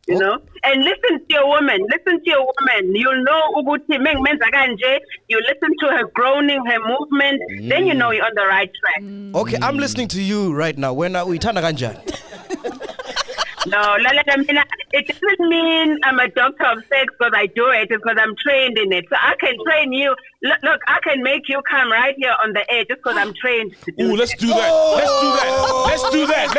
You know, and listen to your woman. You'll know ukuthi menza kanje. You listen to her groaning, her movement. Then you know you're on the right track. Okay, I'm listening to you right now. When we turn kanjani? No, it doesn't mean I'm a doctor of sex because I do it. It's because I'm trained in it. So I can train you. Look, I can make you come right here on the air just because I'm trained to do let's do that. Let's do that.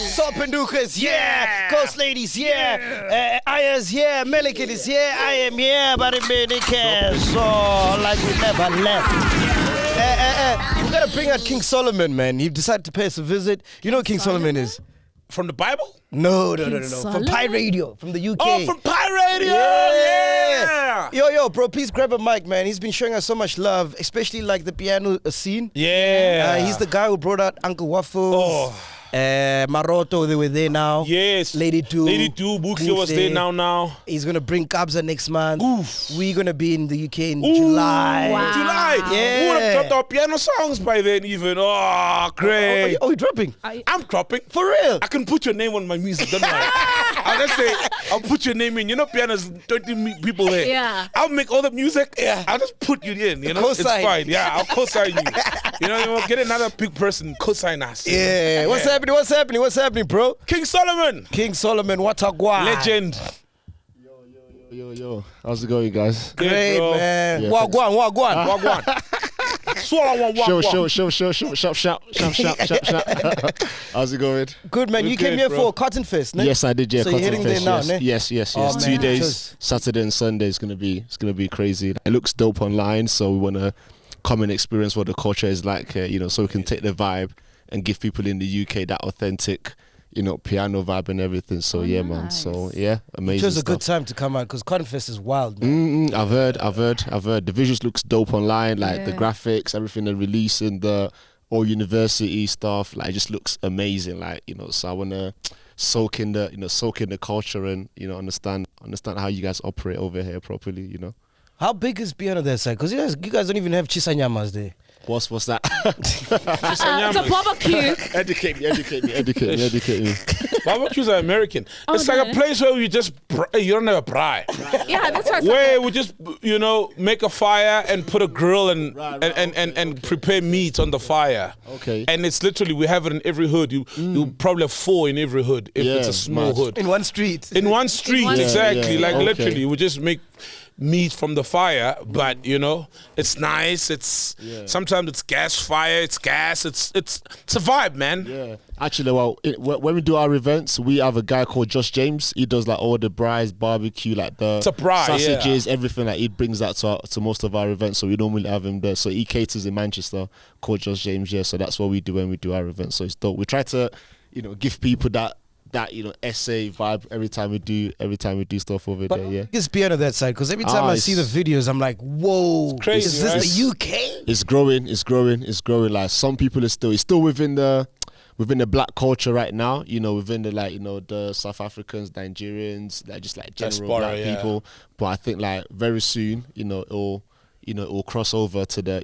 Sopendukas, yeah. Ghost ladies, yeah. Ayers, yeah. Melikin is here. I am here, but it made it so like we never left. We gotta bring out King Solomon, man. He decided to pay us a visit. You know who King Solomon is? From the Bible? No. From Pi Radio, from the UK. Oh, from Pi Radio! Yeah! Yo, bro, please grab a mic, man. He's been showing us so much love, especially like the piano scene. Yeah. He's the guy who brought out Uncle Waffles. Maroto, they were there now. Yes. Lady Dube, Buxia was there now. He's gonna bring Kabza next month. Oof. We're gonna be in the UK in July. Wow. July. Yeah. We would have dropped our piano songs by then even. Oh, great. Oh, you're dropping? I'm dropping. For real? I can put your name on my music, don't I? I'll just say, I'll put your name in. You know, piano's 20 people there. Yeah. I'll make all the music. Yeah. I'll just put you in, you know? Co-sign. It's fine. Yeah, I'll co-sign you. You know, get another big person, co-sign us. Yeah. What's happening, bro? King Solomon, what a guy. legend. Yo. How's it going, guys? Great, bro. man. Yeah, Wagwan. Swallow one. Show. Shop. How's it going? Good, man. We're You came good, here bro. for Cotton Fest, ne? Yes, I did. Yeah, So you're Cotton heading Fest, there now, ne? yes. Oh, 2 man. days, Cheers. Saturday and Sunday is gonna be crazy. It looks dope online, so we wanna come and experience what the culture is like, so we can take the vibe and give people in the UK that authentic, piano vibe and everything. So man. So amazing. It was a stuff. good time to come out because Cotton Fest is wild, man. I've heard. The visuals looks dope online, like the graphics, everything they're releasing, the all university stuff, like it just looks amazing. Like so I wanna soak in the culture and understand how you guys operate over here properly. How big is beyond that side? Because you guys don't even have chisanyamas there. What's that? It's a barbecue. Educate me. Barbecues are American. It's like a place where you don't have a braai. Yeah, that's right. Where we just make a fire and put a grill and prepare meat on the fire. Okay. And it's literally, we have it in every hood. You probably have 4 in every hood if it's a small hood. In one street. In one street, exactly. yeah. Like Okay. literally, we just make meat from the fire, but it's nice. It's sometimes it's gas fire, it's gas. It's a vibe, man. Yeah. Actually, when we do our events, we have a guy called Josh James. He does like all the braais, barbecue, like the sausages, everything. Like he brings that to most of our events. So we normally have him there. So he caters in Manchester, called Josh James. Yeah. So that's what we do when we do our events. So it's dope. We try to, give people that essay vibe every time we do stuff over there. Yeah. It's beyond that side because every time I see the videos, I'm like, whoa, it's crazy, is this right? the UK? It's growing. Like some people it's still within the black culture right now, within the the South Africans, Nigerians, like just like general Diaspora, black people. But I think like very soon, it'll cross over to the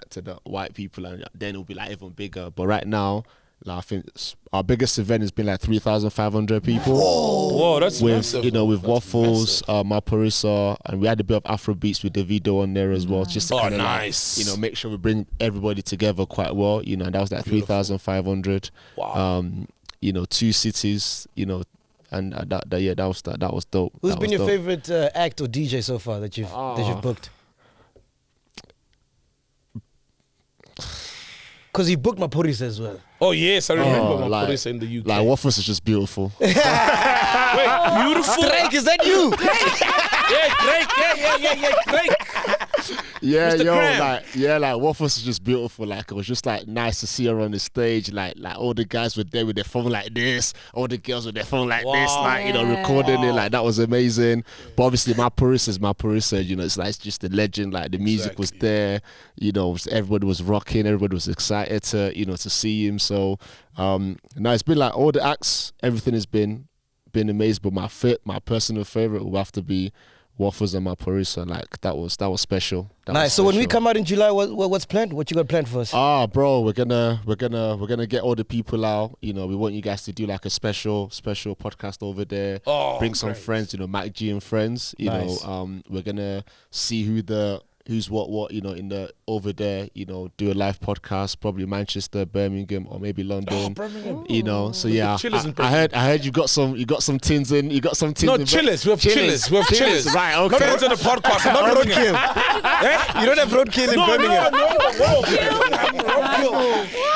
to the white people, and then it'll be like even bigger. But right now, like, I think our biggest event has been like 3,500 people. Whoa, that's with massive. with Waffles, Maporisa, and we had a bit of Afro beats with the video on there as well, just to kind of nice. make sure we bring everybody together quite well. And that was like 3,500. Wow. 2 cities. And that was dope. Who's been your favorite act or DJ so far that you've booked? Because you booked Maporisa as well. Oh yes, I remember Maporisa in the UK. Like Waffles is just beautiful. Wait, beautiful. Drake, is that you? Yeah, Drake. Yeah, Mr. yo, Graham. like Waffles is just beautiful. Like it was just like nice to see her on the stage. Like all the guys were there with their phone like this, all the girls with their phone like this, like recording it. Like that was amazing. But obviously, my Parissa's my Parissa. You know, it's just the legend. Like the music was there. You know, everybody was rocking. Everybody was excited to see him. So no, it's been like all the acts. Everything has been amazing. But my personal favorite will have to be Waffles and my Parissa. Like that was special. Nice. So when we come out in July, what's planned? What you got planned for us? Bro, we're gonna get all the people out. You know, we want you guys to do like a special podcast over there. Bring some friends. You know, MacG and friends. You know, we're gonna see who's what, you know, in the over there, you know, do a live podcast, probably Manchester, Birmingham, or maybe London. You know, so yeah, I heard you got some tins in. You got some tins. No, in chillers. We have chillers. We have chillers. Right. Okay. Fans on the podcast. Not roadkill. You don't have roadkill in Birmingham.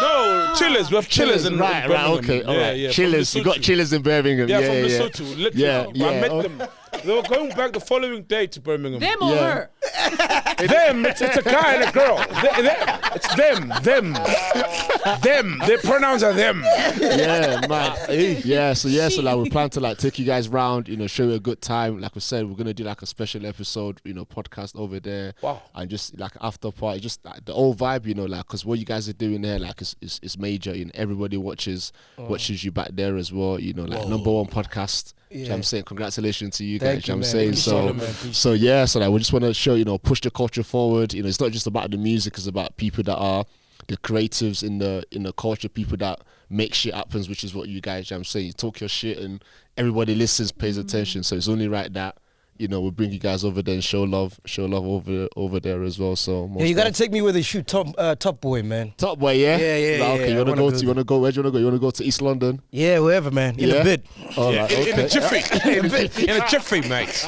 No, chillers. We have chillers in Birmingham. Right. Okay. All right. Yeah, chillers. You got chillers in Birmingham. Yeah, from Lesotho. Literally. I met them. They were going back the following day to Birmingham. Them or her? Them. It's a guy and a girl. It's them. Them. Their pronouns are them. Yeah, man. Yeah. So like we plan to like take you guys round. You know, show you a good time. Like we said, we're gonna do like a special episode. You know, podcast over there. Wow. And just like after party, just like, the old vibe. You know, like because what you guys are doing there, like is major. You know, everybody watches you back there as well. You know, like #1 podcast. Yeah. You know what I'm saying, congratulations to you guys. You know what I'm saying, so like we just want to show, you know, push the culture forward. You know, it's not just about the music; it's about people that are the creatives in the culture, people that make shit happen, which is what you guys. You know what I'm saying, you talk your shit and everybody listens, pays attention. So it's only right that, you know, we'll bring you guys over there and show love over there as well. So you gotta take me where they shoot Top Boy, man. Top Boy, yeah. Yeah. Okay, you wanna go? Where do you wanna go? You wanna go to East London? Yeah, wherever, man. In a bit. All right, okay. In a jiffy. In a jiffy, mate.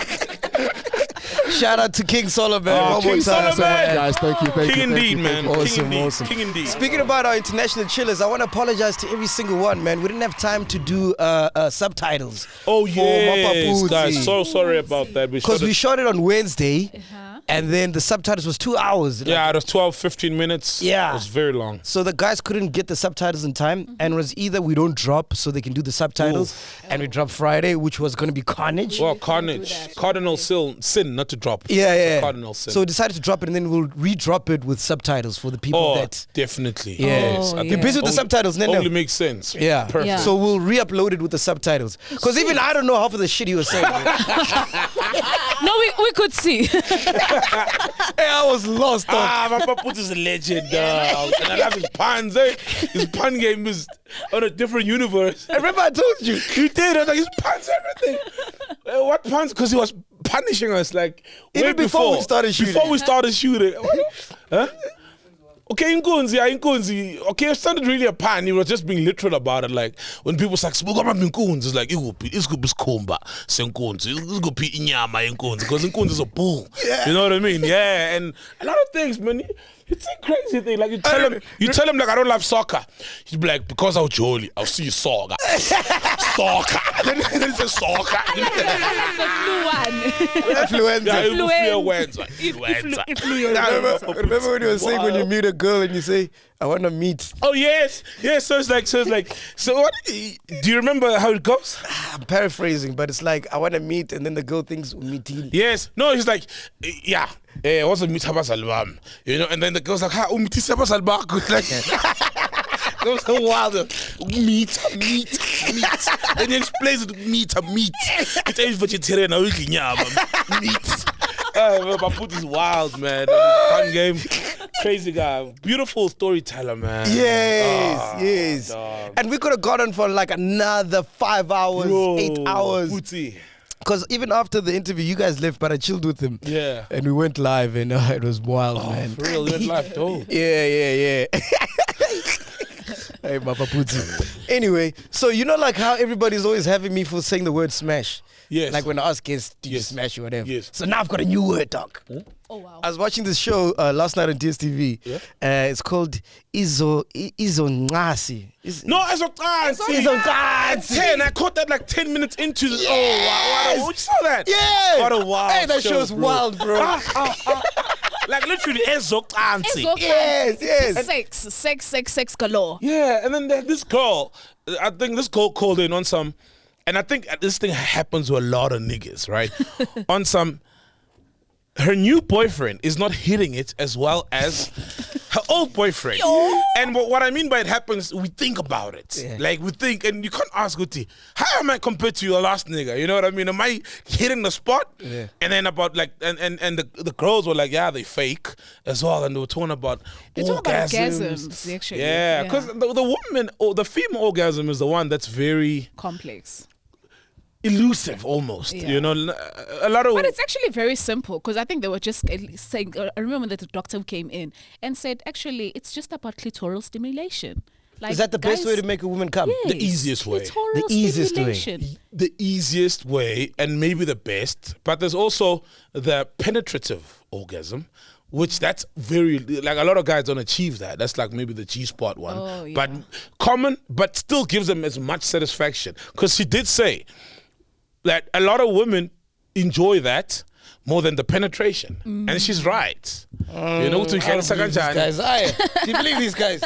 Shout out to King Solomon. One King more time. Solomon. Guys, thank you. King indeed, man. Awesome. King indeed. Speaking about our international chillers, I want to apologize to every single one, man. We didn't have time to do subtitles. Oh, yes, for guys. So sorry about that. Because we shot it on Wednesday, and then the subtitles was 2 hours. Yeah, it was 12, 15 minutes. Yeah. It was very long. So the guys couldn't get the subtitles in time, and it was either we don't drop so they can do the subtitles, and we drop Friday, which was going to be carnage. Well, carnage. Cardinal sin, not to drop. Yeah. Cardinal sin. So we decided to drop it, and then we'll re-drop it with subtitles for the people that... definitely. Yeah. Yes. You're busy with the subtitles, Nene? Only makes sense. Yeah. Perfect. Yeah. So we'll re-upload it with the subtitles. Because even I don't know half of the shit he was saying. No, we could see. Hey, I was lost. My Paput is a legend, dog. And I love his puns. His pun game is on a different universe. Remember I told you. You did. I was like, his puns, everything. What puns? Because he was punishing us like Even way before we started shooting. Before we started shooting. Huh? Okay, Inkunzi. Okay, it sounded really a pun. He was just being literal about it. Like when people say, it's like it's good skomba senkunzi. It's good inyama inkunzi because inkunzi is a bull. Yeah. You know what I mean? Yeah, and a lot of things, man. It's a crazy thing. Like you tell him like I don't love soccer. He'd be like, because I'll jolly, I'll see you soccer. Soccer. Then he says soccer. Influenza. Remember when you were saying when you meet a girl and you say, I want to meet. Oh yes. So it's like so what do you remember how it goes? I'm paraphrasing, but it's like I want to meet and then the girl thinks we're meeting. Yes. No, he's like, yeah. What's a meet album? You know, and then the girl's like, ha, meet album. Like it was so wild. Meat. Then he explains it, meat. It's a vegetarian, meat. Paput is wild, man. Fun game. Crazy guy. Beautiful storyteller, man. Yes. Dog. And we could have gone on for like another 5 hours, 8 hours. Puti. Because even after the interview, you guys left, but I chilled with him. Yeah. And we went live, and it was wild, man. For real, we went live, though. Yeah. Hey, Papa Puti. Anyway, so you know like how everybody's always having me for saying the word smash? Yes. Like when I ask guests, do you smash or whatever? Yes. So now I've got a new word, Doc. Oh, wow. I was watching this show last night on DSTV. Yeah. It's called Ezocansi. No, Ezocansi. Ezocansi. 10. I caught that like 10 minutes into the. Oh, wow. You saw that? Yeah. What a wild Hey, that show, show's bro. wild, bro. Like literally Ezocansi. Sex galore. Yeah, and then there's this girl. I think this girl called in on some, and I think this thing happens to a lot of niggas, right? On some, her new boyfriend is not hitting it as well as her old boyfriend. And what I mean by it happens, we think about it. Yeah. Like we think, and you can't ask Guti, how am I compared to your last nigga? You know what I mean? Am I hitting the spot? Yeah. And then about like, and the girls were like, yeah, they fake as well. And they were talking about orgasms. Actually. Yeah, because the woman, or the female orgasm is the one that's very complex. Elusive almost, you know, a lot of. But it's actually very simple because I think they were just saying. I remember that the doctor came in and said, actually, it's just about clitoral stimulation. Like, is that the best way to make a woman come? Yes, the easiest way. The easiest way. The easiest way, and maybe the best. But there's also the penetrative orgasm, which that's very, like a lot of guys don't achieve that. That's like maybe the G-spot one. Oh, yeah. But common, but still gives them as much satisfaction. Because she did say that a lot of women enjoy that more than the penetration. And she's right. You know, to these guys. Do you believe these guys?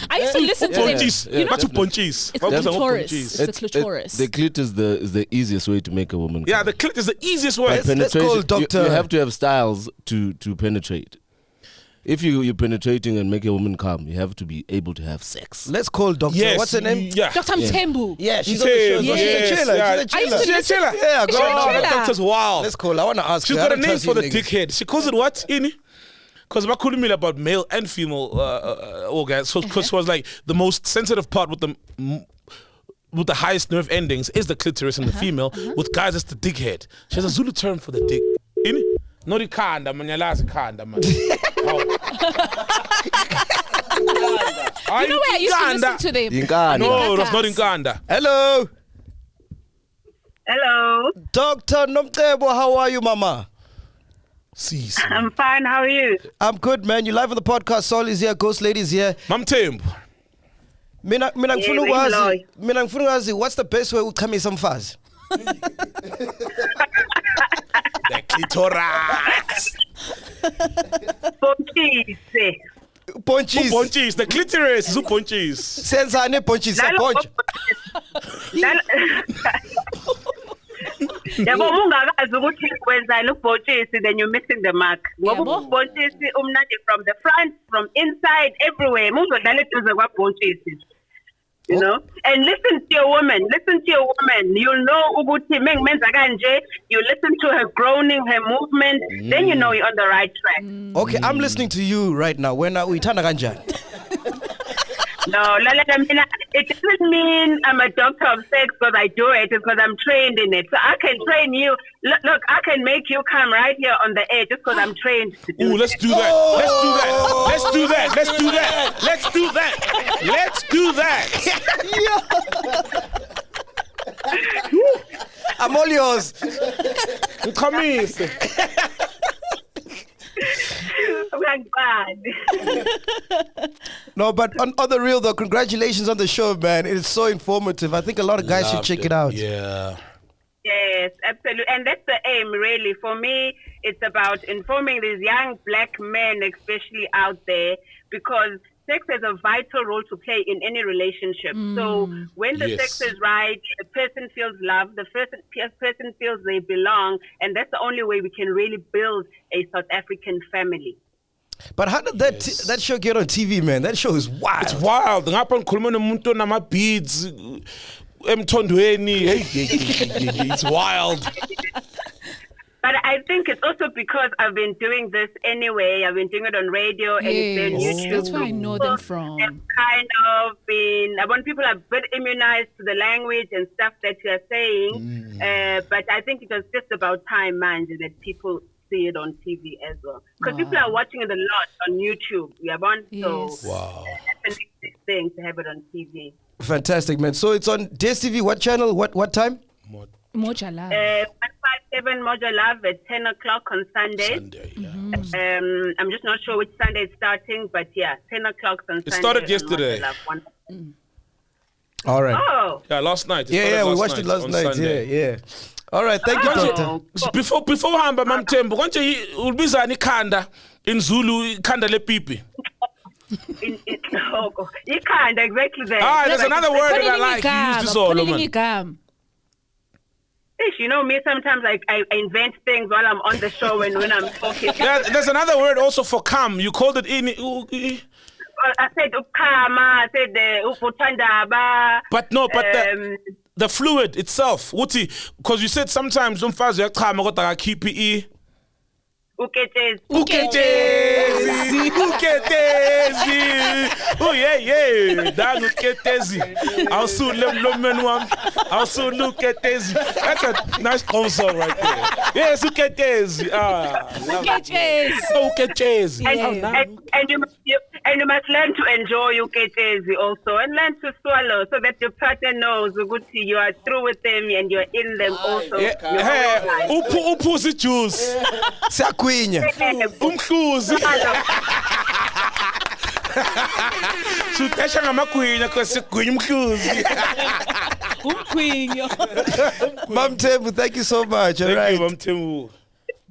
I used to listen to them. You know, it's the clitoris. It's the clitoris. The clit is the easiest way to make a woman come. Yeah, the clit is the easiest way. Let's call Doctor. You have to have styles to penetrate. If you're penetrating and make a woman come, you have to be able to have sex. Let's call Doctor. Yes, what's her name? Yeah. Dr. Mtembu. Yeah, she's on the show. Yes, She's a chiller. yeah. She's a chiller. Yeah, go on. the doctor's wild. Let's call. I want to ask She's her. got a name for the dickhead. She calls it what? Because I couldn't mean about male and female orgasms. So because she was like the most sensitive part with the highest nerve endings is the clitoris in the female. With guys, it's the dickhead. She has a Zulu term for the dick. Not the kanda, man. Yalazi kanda, man. You know where I used to listen to them? No, that's not in Kanda. Hello. Hello. Dr. Nomtebo, how are you, mama? I'm fine. How are you? I'm good, man. You live on the podcast. Sol is here. Ghost Lady's here. Mam Tembo. Mina ngifuna ukwazi, what's the best way ukhamisa umfazi? The clitoris. Ponchis. The clitoris is ponchis. Senzane ponchis. Ponch. Yabo ungakazi ukuthi wenzani ubhontshisi, then you're missing the mark. Ngoba ubhontshisi umnandi from the front, from inside, everywhere. Muzodlala eduze kwabhontshisi. You know, and listen to your woman. You'll know ukuthi mengimenza kanje. You listen to her groaning, her movement. Then you know you're on the right track. Okay, I'm listening to you right now. When we turn kanjani? No, it doesn't mean I'm a doctor of sex because I do it. It's because I'm trained in it. So I can train you. Look, I can make you come right here on the air just because I'm trained to do it. Let's do that. I'm all yours. Come here. No, but on the real though, congratulations on the show, man. It is so informative. I think a lot of guys should check it out. Yeah. Yes, absolutely. And that's the aim, really. For me, it's about informing these young black men, especially out there, because sex has a vital role to play in any relationship. So when the sex is right, the person feels loved, the person feels they belong, and that's the only way we can really build a South African family. But how did that show get on TV, man? That show is wild. It's wild. Ngapha ngikhuluma nomuntu nama beads emthondweni. It's wild. But I think it's also because I've been doing this anyway. I've been doing it on radio and it's been YouTube. That's where I know them from. I want people are a bit immunized to the language and stuff that you're saying. But I think it was just about time, man, that people see it on TV as well. Because people are watching it a lot on YouTube. So Wow. thing to have it on TV. Fantastic, man. So it's on DSTV. What channel? What time? Moja Love. 157 Moja Love at 10 o'clock on Sunday. Sunday, yeah. I'm just not sure which Sunday it's starting, but yeah, 10 o'clock on Sunday. It started yesterday. All right. Oh. Yeah, last night. Yeah, we watched it last night. Yeah. All right, thank you, Doctor. Before hamba mamthembu konje ulibiza ni khanda in Zulu khanda lepipi. Ikhanda, exactly that. There's another word that I like. You use this all, man. You know me, sometimes I invent things while I'm on the show when I'm talking. Yeah, there's another word also for come. You called it in. I said ukama, I said uputandaba. But the fluid itself, Uti, because you said sometimes umfazi uyachama kodwa akakhiphi uketezi. Oh yeah. That uketezi. I'll soon lo man one. I'll soon uketezi. That's a nice console right there. Yes, uketezi. Uketezi. And you must learn to enjoy uketezi also, and learn to swallow so that your partner knows you are through with them and you're in them also. Uphuzi juice. Siyakhwinya. Umhluzi. Sutasha ngamakhwinya because sigwinya umhluzi. Umkhwinyo. Mamthembu, thank you so much. All right. Thank you, Mamthembu.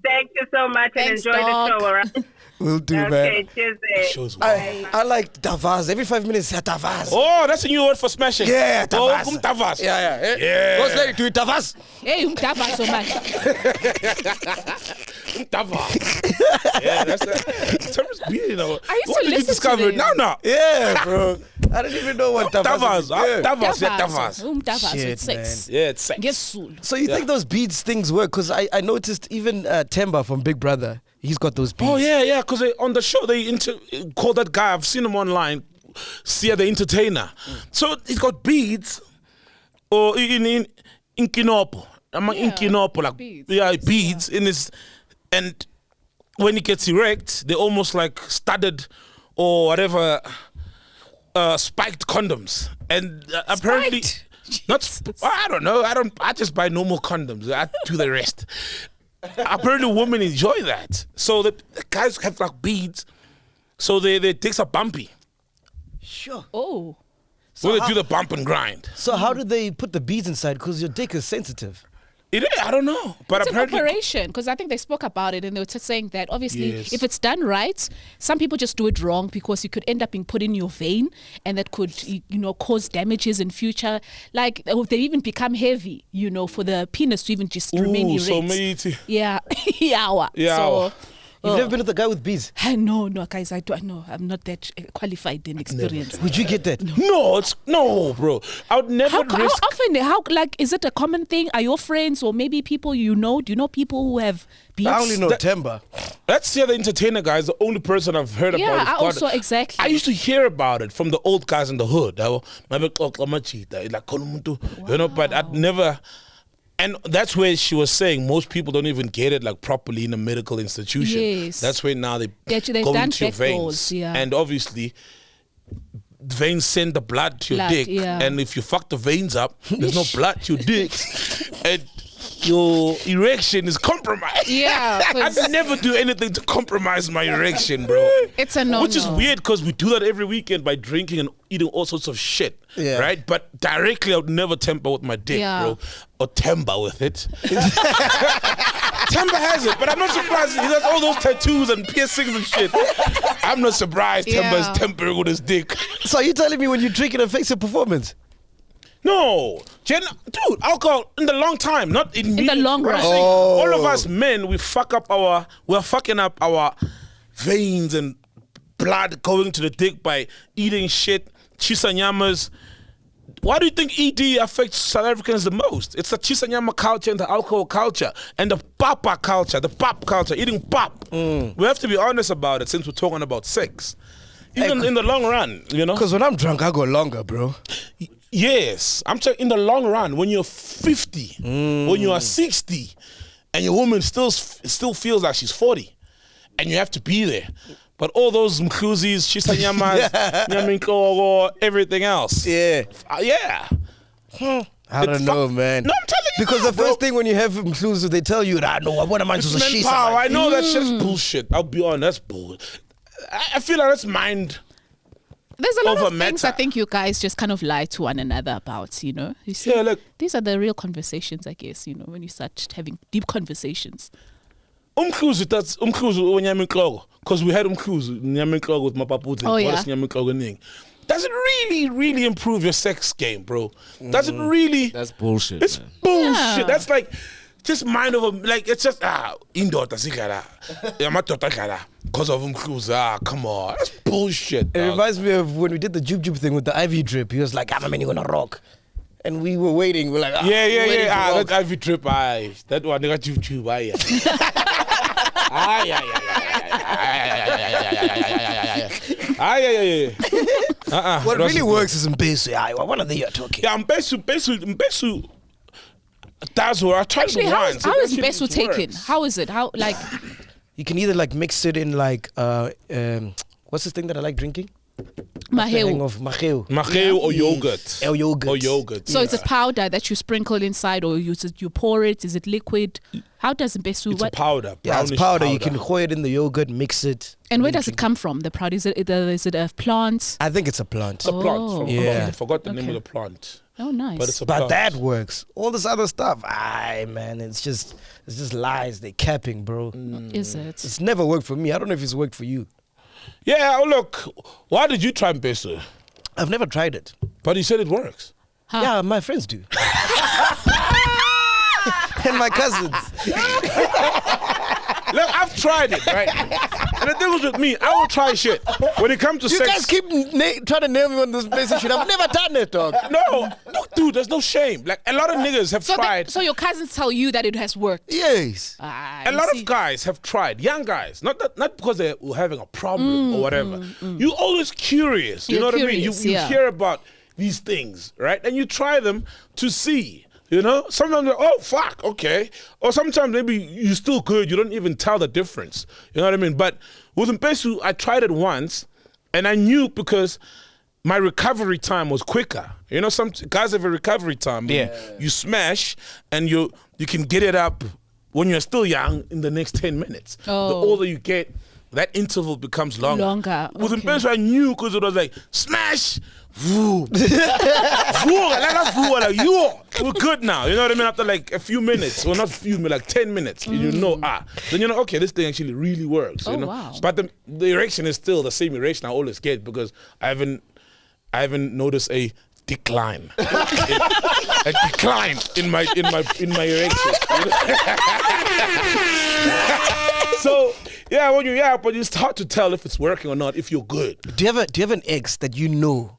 Thank you so much. Thanks, and enjoy Doc. the show, all right? Will do, Okay, man. cheers. I like Tavaz. Every 5 minutes, Tavaz. Oh, that's a new word for smashing. Yeah, Tavaz. Oh, Tavaz. Yeah. What's that? Do it, Tavaz. Hey, umdaba so much. Tavaz. Yeah, that's that. Term is weird, you know. I used What to did you listen discover? to them. No. Yeah, bro. I don't even know what Tavaz is. Yeah. Tavaz. Umdaba, Shit, it's sex. Yeah, it's sex. Ngesulu. So you think those beads things work? Because I noticed even Temba from Big Brother, he's got those beads. Oh, yeah, because on the show, they call that guy, I've seen him online, Sia the Entertainer. So he's got beads, or in Kinopo. Kinopo, like, beads in his, and when he gets erect, they're almost like studded or whatever, spiked condoms. And apparently, I don't know, I just buy normal condoms. I do the rest. Apparently women enjoy that. So the guys have like beads, so their dicks are bumpy. Sure. Oh. So they do the bump and grind. So how do they put the beads inside? Because your dick is sensitive. It is, I don't know. But It's an apparently operation, because I think they spoke about it and they were just saying that obviously Yes. if it's done right, some people just do it wrong because you could end up being put in your vein and that could, cause damages in future. Like they even become heavy, for the penis to even just remain erect. so meaty. Yeah. Yeah. So, You've never been with a guy with beads? no, guys, I don't know. I'm not that qualified in experience. Would you get that? No, bro. I would never How risk. often, is it a common thing? Are your friends or maybe people do you know people who have beads? I only know Temba. That's the Entertainer guy is the only person I've heard about. Yeah, his I God. also, exactly. I used to hear about it from the old guys in the hood. But I'd never. And that's where she was saying most people don't even get it like properly in a medical institution. Yes. That's where now they they've go done into your back veins. doors, yeah. And obviously, veins send the blood to your dick. Yeah. And if you fuck the veins up, there's no blood to your dick. And your erection is compromised. Yeah, I'd never do anything to compromise my erection, bro. It's a no. Which is weird because we do that every weekend by drinking and eating all sorts of shit, right? But directly, I would never temper with my dick, bro, or temper with it. Temper has it, but I'm not surprised. He has all those tattoos and piercings and shit. I'm not surprised Temper is tempering with his dick. So are you telling me when you drink it affects your performance? No, dude, alcohol in the long time, not in the long run. All of us men, we're fucking up our veins and blood going to the dick by eating shit, chisanyamas. Why do you think ED affects South Africans the most? It's the chisanyama culture and the alcohol culture and the papa culture, the pop culture, eating pop. We have to be honest about it since we're talking about sex. Even in the long run, Because when I'm drunk, I go longer, bro. Yes, I'm saying in the long run, when you're 50, when you are 60, and your woman still feels like she's 40, and you have to be there. But all those mkhuzis, chisanyamas, nyaminkogo, everything else. Yeah. Yeah. I don't know, man. No, I'm telling you. Because now, the first thing when you have mkhluzi, they tell you that no, I want to mind to it's power. I know that shit's bullshit. I'll be honest, that's bullshit. I feel like that's mind. There's a lot over of things matter. I think you guys just kind of lie to one another about, you know. You see, Yeah, look. these are the real conversations, I guess, you know, when you start having deep conversations. Umkhuzi, that's umkhuzi onyaminkogo. Because we had umkhuzi nyaminkogo with my paputi. Oh, yeah. Does it really improve your sex game, bro? Does it really? That's bullshit. It's man. bullshit. Yeah. That's like just mind over. Like it's just indoor tasikara, yamatotakara. Because of umkhuzi, come on, that's bullshit. It dog. reminds me of when we did the jube thing with the IV drip. He was like, I'm a man, you're gonna rock. And we were waiting. We're like, Yeah. rock. That IV trip, aye. That one, they got you, aye. Aye. What really works is in Besu. What are they talking? Yeah, I'm Besu. That's where I tried Actually, it how once. is, how is It Besu actually taken? works. How is it? How, like, You can either like mix it in like, what's this thing that I like drinking? maheu? Of maheu. Maceo or yogurt. Or yogurt. Or yogurt. So it's a powder that you sprinkle inside, or you pour it? Is it liquid? How does Besu? It's a powder. Yeah, it's brownish powder. You can throw it in the yogurt, mix it. And where then does it drink come from? The powder, is it a plant? I think it's a plant. It's a plant. From, Yeah. I forgot the name Okay. of the plant. Oh, nice. But it's a But plant. that works. All this other stuff, man, it's just lies. They're capping, bro. Is it? It's never worked for me. I don't know if it's worked for you. Yeah, look. Why did you try Besu? I've never tried it. But you said it works. Huh. Yeah, my friends do. And my cousins. Look, I've tried it, right? And the thing was with me, I will try shit. When it comes to You sex. guys keep trying to nail me on this basic shit. I've never done it, dog. No, dude, there's no shame. Like, a lot of niggas have So, tried. so your cousins tell you that it has worked. Yes. A lot of guys have tried, young guys, not because they were having a problem or whatever. You're always curious. You You're know what curious, I mean? You yeah. hear about these things, right? And you try them to see. You know, sometimes you're, oh fuck, okay. Or sometimes maybe you're still good. You don't even tell the difference. You know what I mean? But with Mpesu, I tried it once, and I knew because my recovery time was quicker. You know, some guys have a recovery time. Yeah. You smash, and you can get it up when you're still young in the next 10 minutes. Oh. The older you get, that interval becomes longer. With okay. Mpesu, I knew because it was like smash. Voo. Like you, we're good now. You know what I mean? After like a few minutes, or not few, like 10 minutes, you know, then you know, okay, this thing actually really works. You Oh, know, wow. but the erection is still the same erection I always get because I haven't noticed a decline, a decline in my erection. So yeah, when you're but it's hard to tell if it's working or not if you're good. Do you have an ex that you know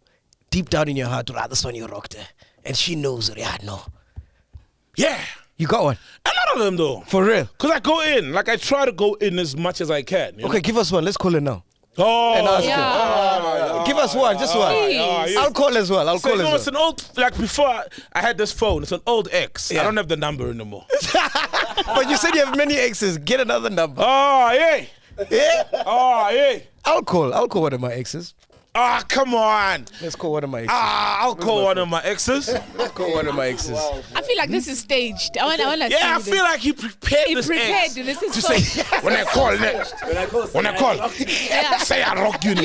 deep down in your heart, this one you rocked her, and she knows, yeah, no. Yeah. You got one? A lot of them though. For real? Because I go in, like I try to go in as much as I can. You Okay, know? give us one. Let's call it now. Oh, And ask Yeah. Give us one, just one. Please. I'll call as well. So, no, it's an old, like before I had this phone, it's an old ex. Yeah. I don't have the number anymore. But you said you have many exes. Get another number. Oh, yeah. Yeah? Oh, yeah. I'll call one of my exes. Ah, come on. Let's call one of my exes. I'll call one of my exes. Let's call one of my exes. I feel like this is staged. I want to Yeah, I see feel like he prepared He this prepared. ex This is to so- say, when I call next, when I call, say I rock you.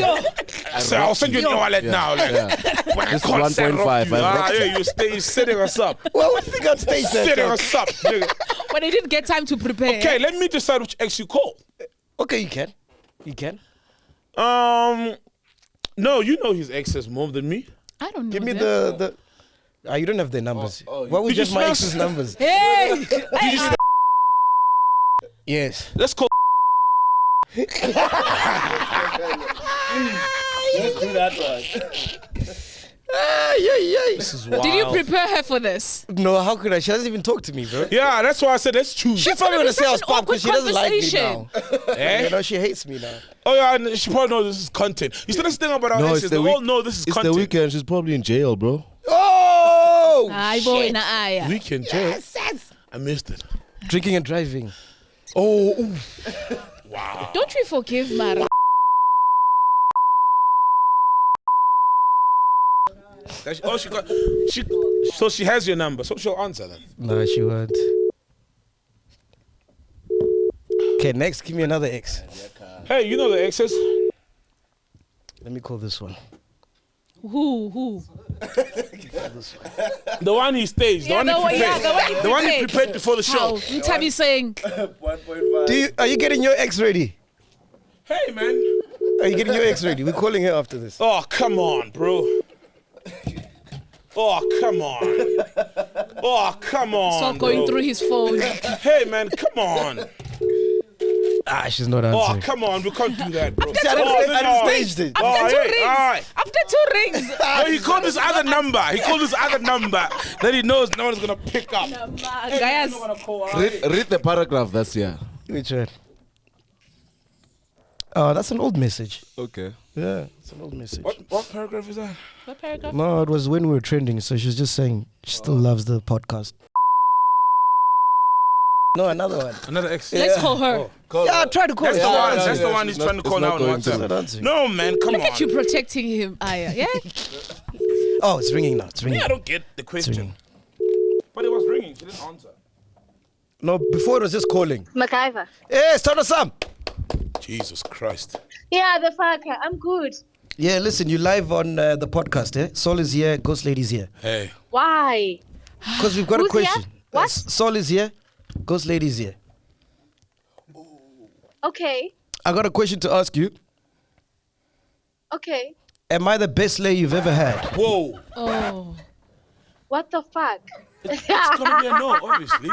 So I'll send you your wallet now. Like, when I This call, say I 1.5, rock you. I rocked You're setting us up. Well, what do you think on stage then? Setting dog? us up, nigga. when they didn't get time to prepare. Okay, let me decide which ex you call. Okay, you can. You can. No, you know his exes more than me. I don't know. Give me that. the. You don't have their numbers. What would Did you you have my smell- ex's numbers? Hey! Yes. Let's call. Let's do that one. This is wild. Did you prepare her for this? No, how could I? She doesn't even talk to me, bro. Yeah, that's why I said let's choose. She's probably gonna It's say I was such an pumped because she doesn't like me awkward now. Eh? You know, she hates me now. Oh yeah, and she probably knows this is content. You see this thing about our No, exes? it's They the all week- know this is It's content. the weekend. She's probably in jail, bro. Oh! Ay, boy, na aya. Weekend jail. I missed it. Drinking and driving. Oh, ooh. Don't you forgive Mara? So she has your number. So she'll answer then. No, she won't. Okay, next, give me another ex. Hey, you know the exes? Let me call this one. Who? The one he staged. The one he prepared. The one he prepared before the show. Mtabi saying. 1.5. Are you getting your ex ready? Hey, man. Are you getting your ex ready? We're calling her after this. Oh, come on, bro. Oh, come on. Oh, come on. Stop going through his phone. Hey, man, come on. She's not answering. Oh, come on. We can't do that, bro. I just staged it. After 2 rings. All right. After 2 rings. No, he called his other number. That he knows no one's going to pick up. Guys. Read the paragraph that's here. Which one? Oh, that's an old message. Okay. Yeah, it's an old message. What paragraph is that? What paragraph? No, it was when we were trending, so she was just saying she still loves the podcast. No, another one. Another ex. Let's call her. I tried to call her. That's the one he's trying to call now on WhatsApp. No, man, come on. Look at you protecting him, Aya. Yeah? Oh, it's ringing now. It's ringing. I don't get the It's question. ringing. But it was ringing. She didn't answer. No, before it was just calling. MacGyver. Hey, start us up. Jesus Christ. Yeah, the fucker. I'm good. Yeah, listen, you live on the podcast, eh? Sol is here, Ghost Lady's here. Hey. Why? Because we've got a Who's question. here? What? Sol is here, Ghost Lady's here. Okay. I got a question to ask you. Okay. Am I the best lay you've ever had? Whoa. Oh. What the fuck? It's going to be a no, obviously.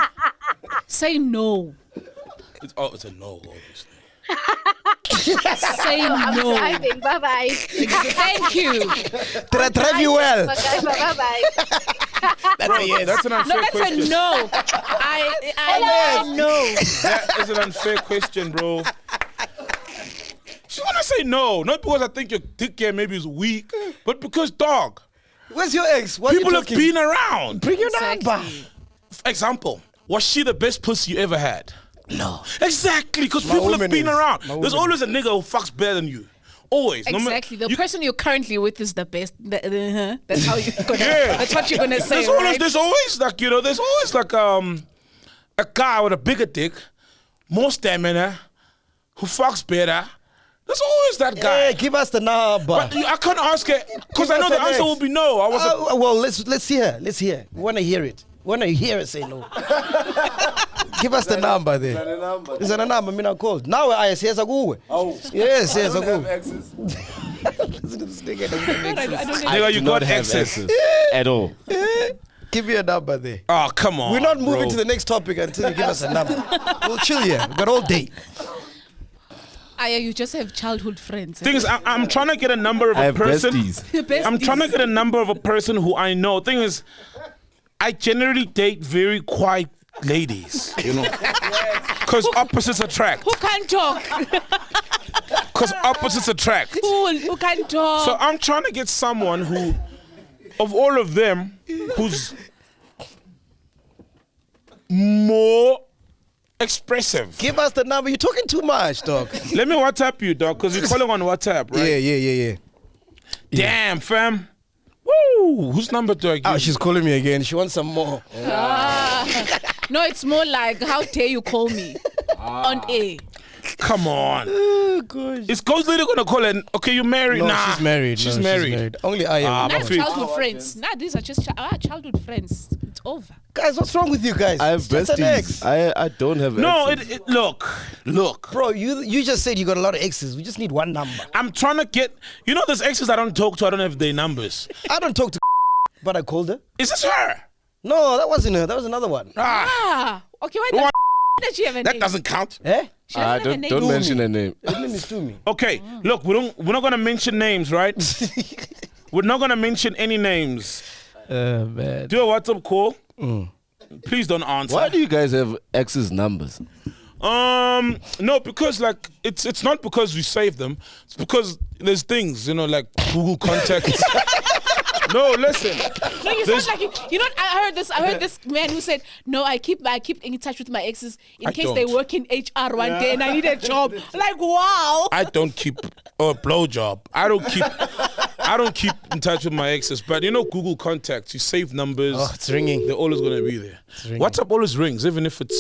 Say no. It's a no, obviously. Say I'm no. driving. Bye-bye. Thank you. Did I drive you well? MacGyver, bye-bye. That's a yes. That's an unfair No, that's question. a no. I know. That is an unfair question, bro. She's gonna say no, not because I think your dick game maybe is weak, but because, dog, Where's your ex? What people are you have talking? been around. Bring your Exactly. number. Example, was she the best pussy you ever had? No. Exactly, because My people have woman been is. around. My There's woman always a nigga who fucks better than you. Always. Exactly. The person you're currently with is the best. That's how you're gonna. Yeah. That's what you're gonna say, There's always like, you know, there's always like a guy with a bigger dick, more stamina, who fucks better. There's always that guy. Hey, give us the number. But I can't ask her because I know the answer will be no. I was well, let's hear. Let's hear. We want to hear it. We want to hear it say no. Give us the number there. Is that a number? I mean, I called. Now I say yes, I go. Oh. Yes, I I don't go. have exes. Listen to this nigga. nigga, you Do not got have exes. at all. Give me a number there. Oh, come on. We're not moving bro. to the next topic until you give us a number. We'll chill here. We've got all day. Aya, you just have childhood friends. Thing is, I'm trying to get a number of I a have person. besties. I'm trying to get a number of a person who I know. Thing is, I generally date very quiet ladies, you know, because opposites attract. Who can't talk? Because opposites attract. Who can't talk? So I'm trying to get someone who, of all of them, who's more expressive. Give us the number. You're talking too much, dog. Let me WhatsApp you, dog, because you're calling on WhatsApp, right? Yeah. Damn, fam. Woo! Whose number do I give? Oh, she's calling me again. She wants some more. No, it's more like, how dare you call me on air? Come on. Oh, gosh. Is Ghost Lady gonna call her? Okay, you married? No, nah. she's married. She's No, married. Only I am. Ah, Not but feel- childhood friends. Nah, these are just our childhood friends. It's over. Guys, what's wrong with you guys? I have That's an ex. besties. I don't have No, exes. look. Bro, you just said you got a lot of exes. We just need one number. I'm trying to get. You know, there's exes I don't talk to. I don't have their numbers. I don't talk to but I called her. Is this her? No, that wasn't her. That was another one. Okay, why What? does she have a That name? doesn't count. Eh? She doesn't have a name. Don't mention a name. Her name is Tumi. Okay, look, we're not gonna mention names, right? We're not gonna mention any names. Man. Do a WhatsApp call. Please don't answer. Why do you guys have exes' numbers? No, because like it's not because we save them. It's because there's things, you know, like Google contacts. No, listen. No, you sound like you know. I heard this man who said, "No, I keep in touch with my exes in case they don't. work in HR one day and I need a job." Like, wow. I don't keep a blowjob. I don't keep. I don't keep in touch with my exes, but you know Google Contacts, you save numbers. Oh, it's ringing. They're always going to be there. WhatsApp always rings, even if it's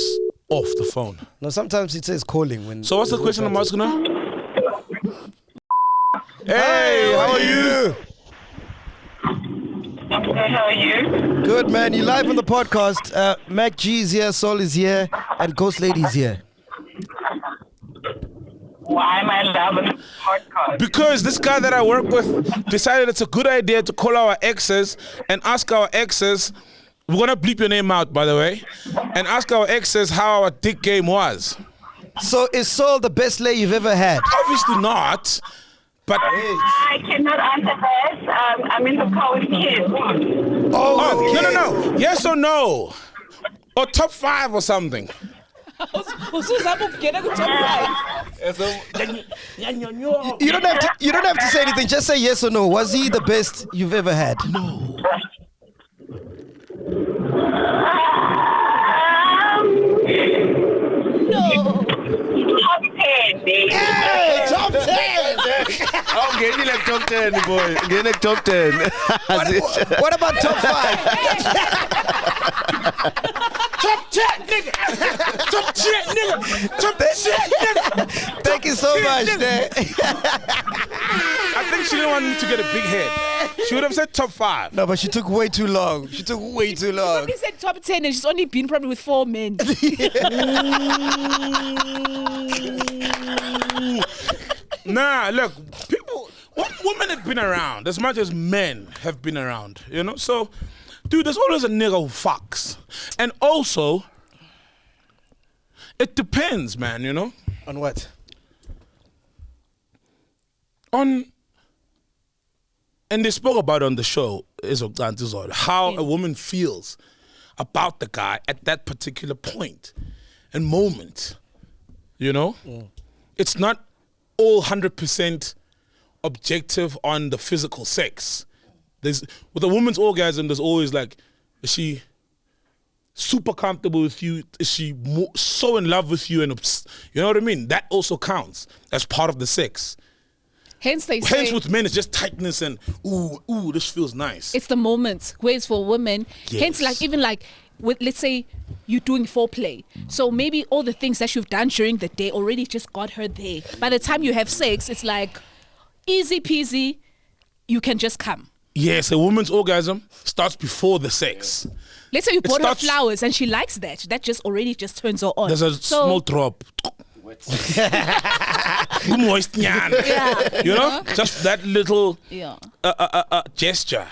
off the phone. No, sometimes it says calling. When. So what's the question I'm asking now? Hey, how are you? How are you? Good, man. You live on the podcast. MacG is here, Soul is here, and Ghost Lady's here. Why am I live on the podcast? Because this guy that I work with decided it's a good idea to call our exes and ask our exes. We're gonna bleep your name out, by the way, and ask our exes how our dick game was. So is Soul the best lay you've ever had? Obviously not. But I cannot answer that. I'm in the car with kids. oh, no. Yes or no? Or top 5 or something. You don't have to say anything. Just say yes or no. Was he the best you've ever had? No. Top 10, baby. Hey, top 10. I'm getting like top 10, boy. Getting like top 10. What about top 5? Top 10, nigga. Top 10, nigga. Top 10, nigga. Thank you so much, man. I think she didn't want me to get a big head. She would have said top 5. No, but she took way too long. She probably said top 10 and she's only been probably with 4 men. Nah, look, women have been around as much as men have been around, you know? So, dude, there's always a nigga who fucks. And also, it depends, man, you know? On what? And they spoke about it on the show, Ezocansi, how a woman feels about the guy at that particular point and moment, you know? It's not all 100% objective on the physical sex. With a woman's orgasm, there's always like, is she super comfortable with you? Is she so in love with you? And you know what I mean? That also counts as part of the sex. Hence they say. Hence with men, it's just tightness and ooh, this feels nice. It's the moments. Whereas for women, Yes. hence like even like with, let's say you're doing foreplay. So maybe all the things that you've done during the day already just got her there. By the time you have sex, it's like easy peasy, you can just come. Yes, a woman's orgasm starts before the sex. Let's say you bought her starts- flowers and she likes that. That just already just turns her on. There's a small drop. Moist nyan. Yeah. You know? Just that little Yeah. gesture.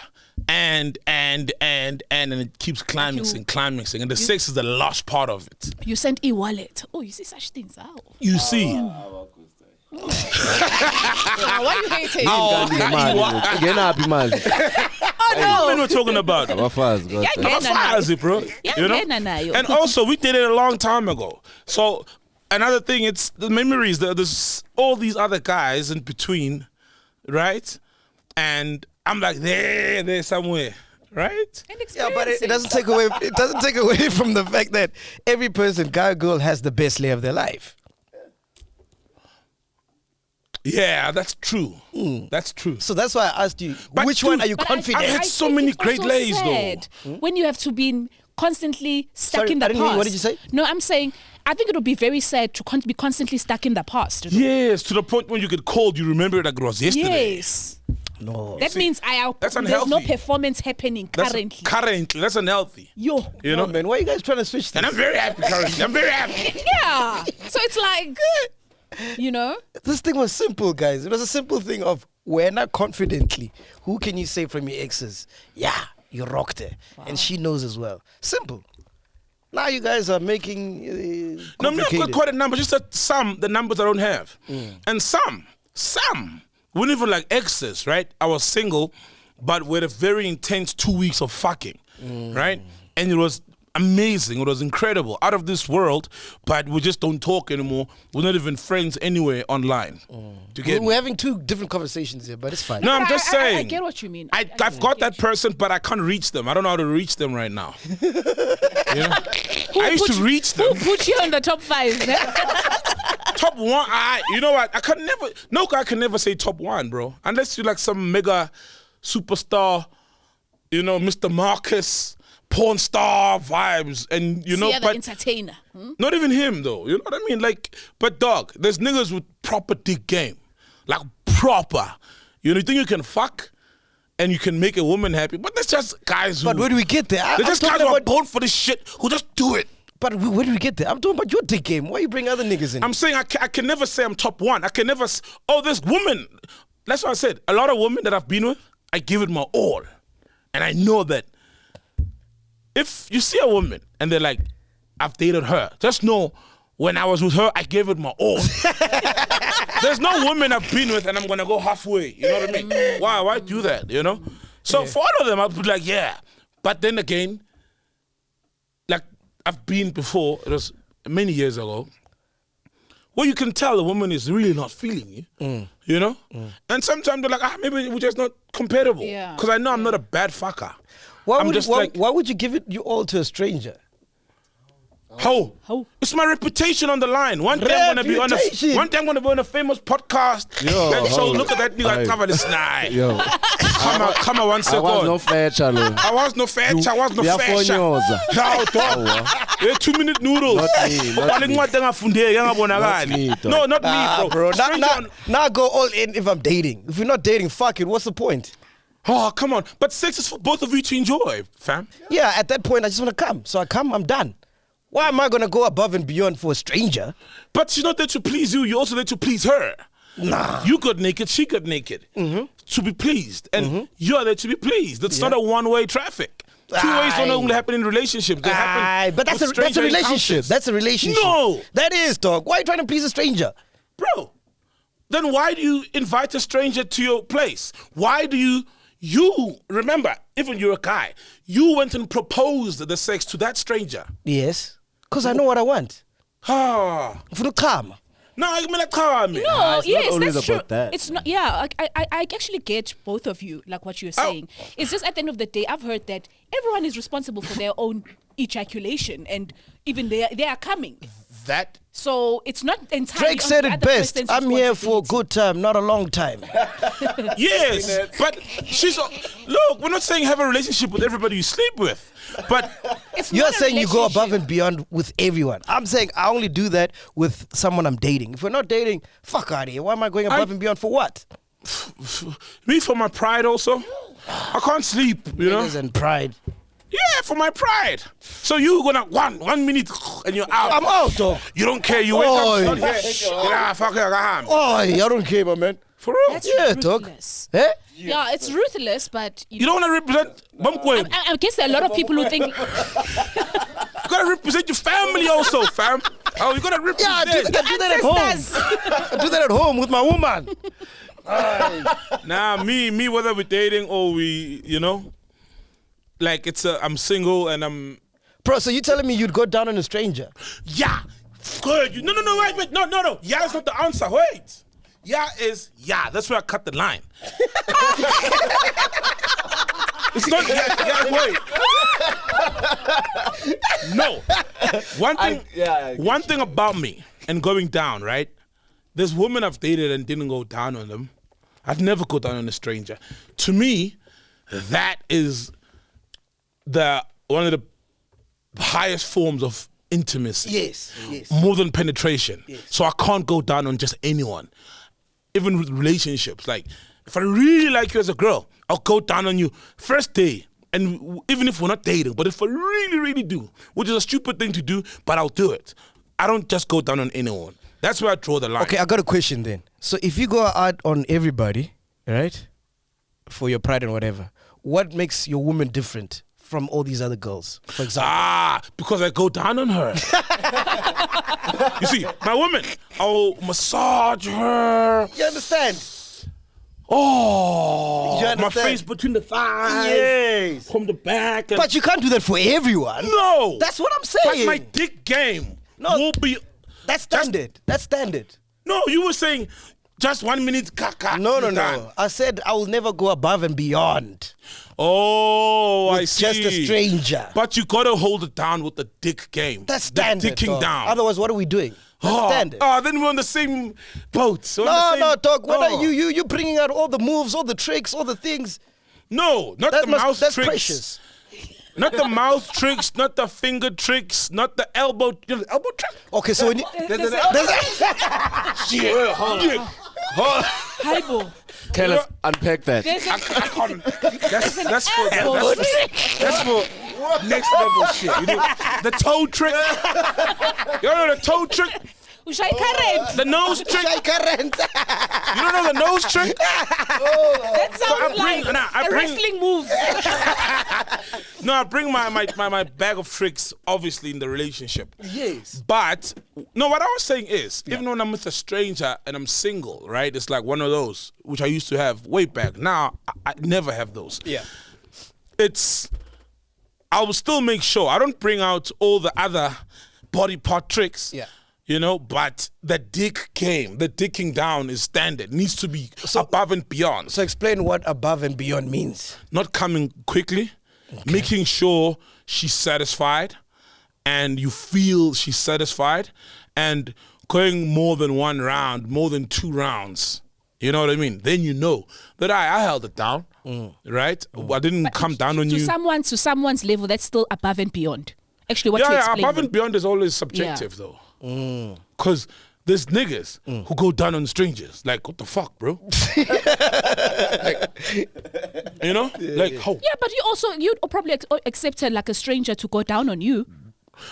And it keeps climaxing. And the sex is the last part of it. You sent e-wallet. Oh, you see such things out. You see. Why are you hating? Get happy, man. Oh What no. we're talking about? What fast? Got that. How far is it, bro? You know? And also, we did it a long time ago. So another thing, it's the memories. There's all these other guys in between, right? And I'm like, there somewhere, right? Yeah, but it doesn't take away. It doesn't take away from the fact that every person, guy or girl, has the best lay of their life. Yeah, that's true. That's true. So that's why I asked you, But which dude, one are you But confident? I've had so think many it's great also lays, sad when you have to be constantly stuck Sorry, in the I didn't hear past. you. What did you say? No, I'm saying I think it would be very sad to be constantly stuck in the past. you know? Yes, to the point when you get called, you remember it like it was yesterday. Yes. No. That means that's there's no unhealthy. performance happening currently. That's unhealthy. Yo. You No, know? man, why are you guys trying to switch And this? I'm very happy currently. I'm very happy. Yeah. So it's like, you know, This thing was simple, guys. It was a simple thing of when I confidently, who can you say from your exes? Yeah, you rocked her. And she knows as well. Simple. Now you guys are making No, I'm not complicated. quite a number, just that the numbers I don't have. And some, weren't even like exes, right? I was single, but with a very intense 2 weeks of fucking, right? And it was amazing. It was incredible. Out of this world, but we just don't talk anymore. We're not even friends anywhere online. Do you get me? We're having two different conversations here, but it's fine. No, I'm But just I saying. get what you mean. I've got that person, but I can't reach them. I don't know how to reach them right now. You know? I used to reach them. Who put you on the top 5? Top one, you know what? No guy can never say top one, bro. Unless you're like some mega superstar, you know, Mr. Marcus, porn star vibes, and you know, but entertainer. Not even him though. You know what I mean? Like, but dog, there's niggas with proper dick game, like proper. You know, you think you can fuck and you can make a woman happy, but that's just guys who. But where do we get there? They're just guys who are born for this shit who just do it. But where do we get there? I'm talking about your dick game. Why you bring other niggas in? I'm saying I can never say I'm top one. I can never. This woman. That's what I said. A lot of women that I've been with, I give it my all, and I know that. If you see a woman and they're like, I've dated her, just know when I was with her, I gave it my all. There's no woman I've been with and I'm gonna go halfway. You know what I mean? Why do that? You know? So for all of them, I'll be like, yeah. But then again, like I've been before, it was many years ago, where you can tell the woman is really not feeling you. You know? And sometimes they're like, maybe we're just not compatible. Because I know I'm not a bad fucker. Why would you give it you all to a stranger? How? It's my reputation on the line. One day I'm gonna be on a famous podcast. Yo, and so look at that nigga cover the snide. Yo. Come on 1 second. I was no fair chalo. I was no fair. How dog? 2 minute noodles. Not me. No, not me, bro. Now go all in if I'm dating. If you're not dating, fuck it. What's the point? Oh, come on. But sex is for both of you to enjoy, fam. Yeah, at that point, I just want to come. So I come, I'm done. Why am I going to go above and beyond for a stranger? But she's not there to please you. You're also there to please her. Nah. You got naked, she got naked. To be pleased. And you're there to be pleased. It's not a one-way traffic. Two ways don't only happen in relationships. They happen but that's a relationship. Encounters. That's a relationship. No. That is, dog. Why are you trying to please a stranger? Bro, then why do you invite a stranger to your place? Why do you remember, even you're a guy, you went and proposed the sex to that stranger. Yes. Because I know what I want. For the calm. No, I mean like calm. No, yes, that's true. That. It's not. Yeah, I actually get both of you, like what you're saying. It's just at the end of the day, I've heard that everyone is responsible for their own ejaculation, and even they are coming. That. So it's not entirely. Drake said it best. I'm here for a good time, not a long time. Yes, but look, we're not saying have a relationship with everybody you sleep with. But you're saying you go above and beyond with everyone. I'm saying I only do that with someone I'm dating. If we're not dating, fuck out of here. Why am I going above and beyond for what? Me for my pride also. I can't sleep, you know. And pride. Yeah, for my pride. So you gonna 1 minute and you're out. I'm out, dog. You don't care. You wake up. Yeah, fuck it. I don't care, my man. For real? That's ruthless. Dog. Eh? Yeah, it's ruthless, but you don't want to represent Bumkwe. I guess there are a lot of people who think you gotta represent your family also, fam. Oh, you gotta represent. Yeah, I do that at home. I do that at home with my woman. Nah, me, whether we're dating or we, you know, like I'm single and I'm. Bro, so you telling me you'd go down on a stranger? Yeah, good. No, wait, no. Yeah, that's not the answer. Wait. Yeah is yeah. That's where I cut the line. It's not wait. No. One thing about me and going down, right? There's women I've dated and didn't go down on them. I'd never go down on a stranger. To me, that is one of the highest forms of intimacy. Yes. More than penetration. Yes. So I can't go down on just anyone. Even with relationships. Like, if I really like you as a girl, I'll go down on you first day. And even if we're not dating, but if I really, really do, which is a stupid thing to do, but I'll do it. I don't just go down on anyone. That's where I draw the line. Okay, I got a question then. So if you go out on everybody, right, for your pride and whatever, what makes your woman different from all these other girls, for example? Because I go down on her. You see, my woman, I'll massage her. You understand? Oh, you understand? My face between the thighs. Yes. From the back. But you can't do that for everyone. No. That's what I'm saying. But my dick game will be... That's standard. That's standard. No, you were saying Just 1 minute, kaka. No. I said I will never go above and beyond. Oh, I see. Just a stranger. But you gotta hold it down with the dick game. That's standard. The dicking dog. down. Otherwise, what are we doing? That's standard. Then we're on the same boat. No, dog. What are you bringing out all the moves, all the tricks, all the things? No, not the mouse that's tricks. Precious. Not the mouth tricks, not the finger tricks, not the elbow. You know, the elbow trick. Okay, so when you Haibo. Okay, let's unpack that. I can't. That's for next level shit. You know, the toe trick. You know the toe trick. The nose trick. You don't know the nose trick? That sounds like a wrestling move. No, I bring my bag of tricks, obviously, in the relationship. Yes. But, no, what I was saying is, even when I'm with a stranger and I'm single, right? It's like one of those, which I used to have way back. Now, I never have those. Yeah. I will still make sure. I don't bring out all the other body part tricks. Yeah. You know, but the dick game, the dicking down is standard. Needs to be above and beyond. So explain what above and beyond means. Not coming quickly, making sure she's satisfied and you feel she's satisfied, and going more than one round, more than 2 rounds. You know what I mean? Then you know that I held it down, right? I didn't come down on you. To someone's level, that's still above and beyond. Actually, what you explained. Above and beyond is always subjective, though. Because there's niggas who go down on strangers. Like, what the fuck, bro? You know? Yeah, but you'd probably accepted like a stranger to go down on you.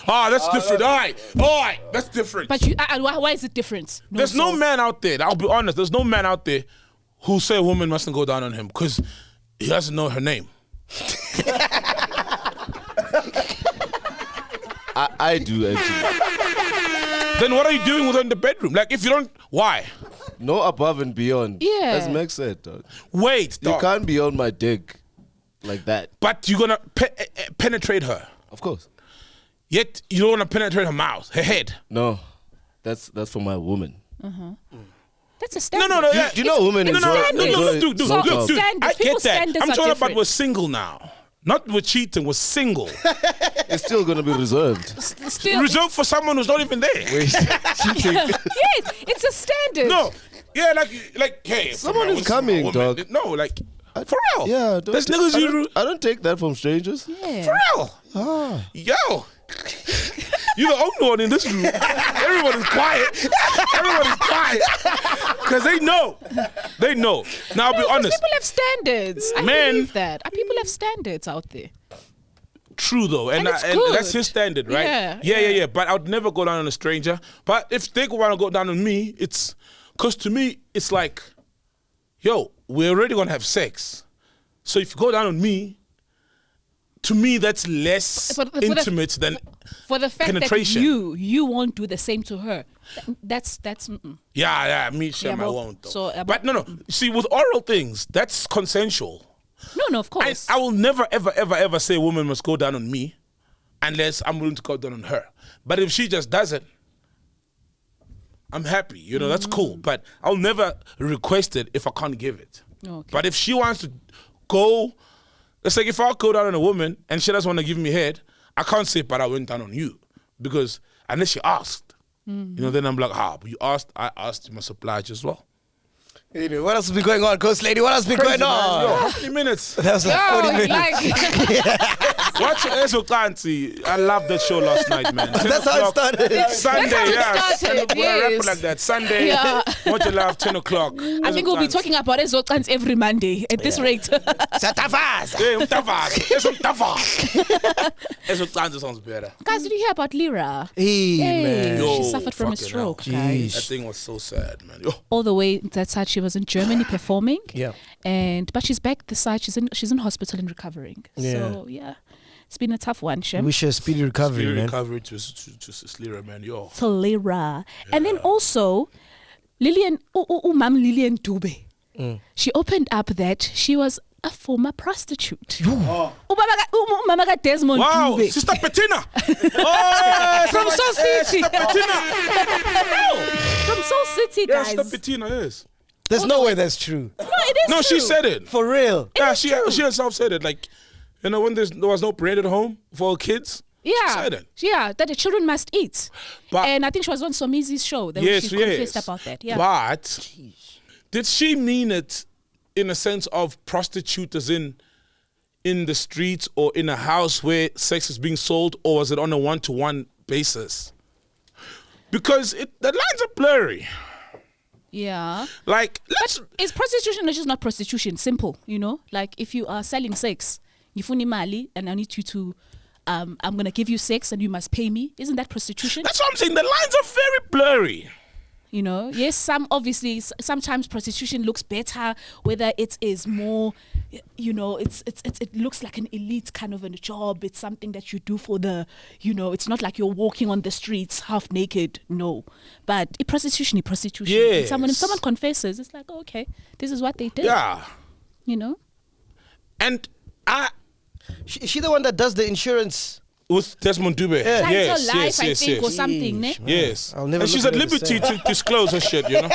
That's different. All right, that's different. But why is it different? There's no man out there, I'll be honest, there's no man out there who say a woman mustn't go down on him because he doesn't know her name. I do, actually. Then what are you doing with her in the bedroom? Like, if you don't, why? No above and beyond. Yeah. As Mac said, dog. Wait, dog. You can't be on my dick like that. But you're going to penetrate her. Of course. Yet, you don't want to penetrate her mouth, her head. No. That's for my woman. That's a standard. No. Do you know women enjoy... Dude, standards. I get that. Standards I'm are talking about different. we're single now. Not we're cheating, we're single. It's still going to be reserved. Still, Reserved for someone who's not even there. Wait, cheating. yes, it's a standard. No. Yeah, like hey. Someone is coming, dog. No, like, for real. Yeah. There's niggas I don't take that from strangers. Yeah. For real. Yo. You're the only one in this room. Everyone is quiet. Because they know. Now, I'll be honest. People have standards. I believe that. People have standards out there. True, though. And it's good. that's his standard, right? Yeah. But I would never go down on a stranger. But if they want to go down on me, it's... Because to me, it's like, yo, we're already going to have sex. So if you go down on me, to me, that's less intimate than for the fact penetration. That you won't do the same to her. That's Yeah, me, I won't. Though. So, but no. See, with oral things, that's consensual. No, of course. I will never, ever say a woman must go down on me unless I'm willing to go down on her. But if she just does it, I'm happy. You know, that's cool. But I'll never request it if I can't give it. Okay. But if she wants to go... It's like if I go down on a woman and she doesn't want to give me head, I can't say, but I went down on you. Because unless she asked, you know, then I'm like, but you asked, I asked, you must oblige as well. Anyway, what else has been going on, Ghost Lady? What else has been going on? Yo, how many minutes? That was like 40 minutes. Watch Ezocansi. I loved that show last night, man. That's how it started. Sunday, started, When I rap it like that. Sunday, watch it live, 10 o'clock. I think we'll be talking about Ezocansi every Monday at this rate. Ezocansi sounds better. Guys, did you hear about Lira? Hey, man. She suffered from a stroke, guys. That thing was so sad, man. Yo. All the way, that's how she was in Germany performing. Yeah. But she's back this side. She's in hospital and recovering. Yeah. So it's been a tough one, Shem. Wish her a speedy recovery, man. Recovery to Lira, man. Yo. To Lira. Yeah. And then also, Lillian, Mom Lillian Dube. She opened up that she was a former prostitute. Mama Desmond wow, Dube. Sister Bettina. From Soul City. Sister Bettina. From Soul City, guys. Sister Bettina, yes. There's no way that's true. No, it is No, true. she said it. For real. Yeah, she herself said it. Like, you know, when there was no bread at home for kids. Yeah, She said it. yeah, that the children must eat. But And I think she was on Somizi's show. That yes, she confessed about that. Yeah. But did she mean it in a sense of prostitute as in the streets or in a house where sex is being sold, or was it on a one-to-one basis? Because the lines are blurry. Yeah. Like, But is prostitution or just not prostitution? Simple, you know? Like if you are selling sex, Yifuni Mali, and I need you to, I'm going to give you sex and you must pay me. Isn't that prostitution? that's what I'm saying. The lines are very blurry. You know, yes, sometimes prostitution looks better, whether it is more, you know, it looks like an elite kind of a job. It's something that you do for the, you know, it's not like you're walking on the streets half naked. No, but prostitution. Yes. If someone confesses, it's like, oh, okay, this is what they did. Yeah. You know. And Is she the one that does the insurance? with Desmond Dube. Yeah. Title Life, I think, or something. Ne? Yes. I'll never And she's look at at her the liberty same. to disclose her shit, you know?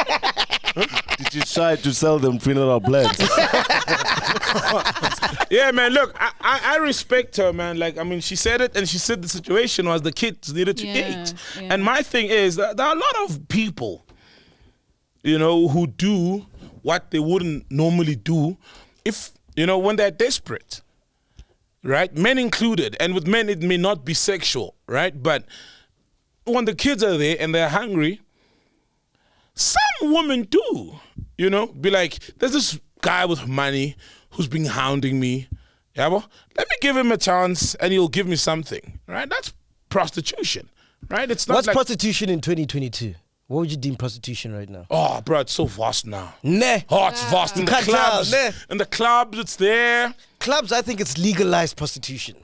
Did you try to sell them funeral blends? Yeah, man, look, I respect her, man. Like, I mean, she said it, and she said the situation was the kids needed to eat. Yeah. And my thing is that there are a lot of people, you know, who do what they wouldn't normally do if, you know, when they're desperate, right? Men included. And with men, it may not be sexual, right? But when the kids are there and they're hungry, some women do, you know, be like, there's this guy with money who's been hounding me. Yeah, well, let me give him a chance and he'll give me something, right? That's prostitution, right? It's not What's like, prostitution in 2022? What would you deem prostitution right now? oh, bro, it's so vast now. Nah. Oh, it's vast. In the Can't tell, clubs, nah. in the clubs, it's there. Clubs, I think it's legalized prostitution.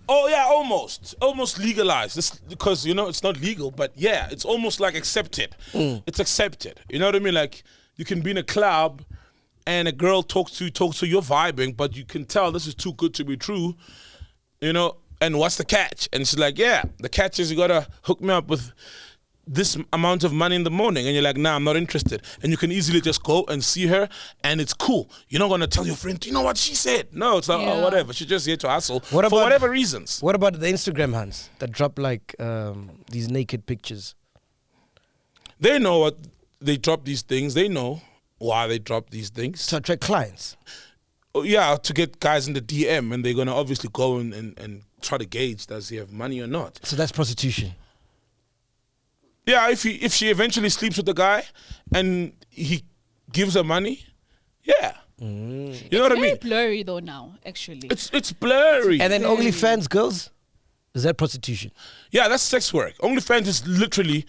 Oh, yeah, almost legalized. It's because, you know, it's not legal, but yeah, it's almost like accepted. It's accepted. You know what I mean? Like, you can be in a club and a girl talks to you, you're vibing, but you can tell this is too good to be true, you know, and what's the catch? And she's like, yeah, the catch is you gotta hook me up with this amount of money in the morning. And you're like, nah, I'm not interested. And you can easily just go and see her and it's cool. You're not gonna tell your friend, do you know what she said? No, it's like, oh, whatever. She's just here to hustle for whatever reasons. What about the Instagram hands that drop like these naked pictures? They know what they drop these things. They know why they drop these things. To attract clients. Oh, yeah, to get guys in the DM, and they're gonna obviously go and try to gauge does he have money or not. So that's prostitution. Yeah, if she eventually sleeps with the guy and he gives her money, yeah. You know what I Very mean? blurry though now, actually. It's blurry. And then OnlyFans girls? Is that prostitution? Yeah, that's sex work. OnlyFans is literally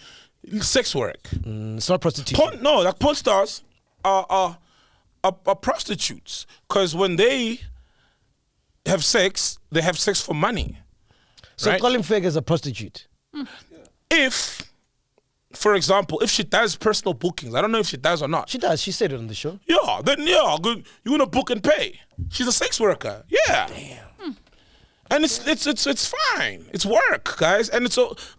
sex work. It's not prostitution. Like porn stars are prostitutes because when they have sex, they have sex for money. So right? Colin Feg is a prostitute. If, for example, if she does personal bookings, I don't know if she does or not. She does. She said it on the show. Yeah, then yeah, good. You want to book and pay. She's a sex worker. Yeah. Damn. And it's fine. It's work, guys. And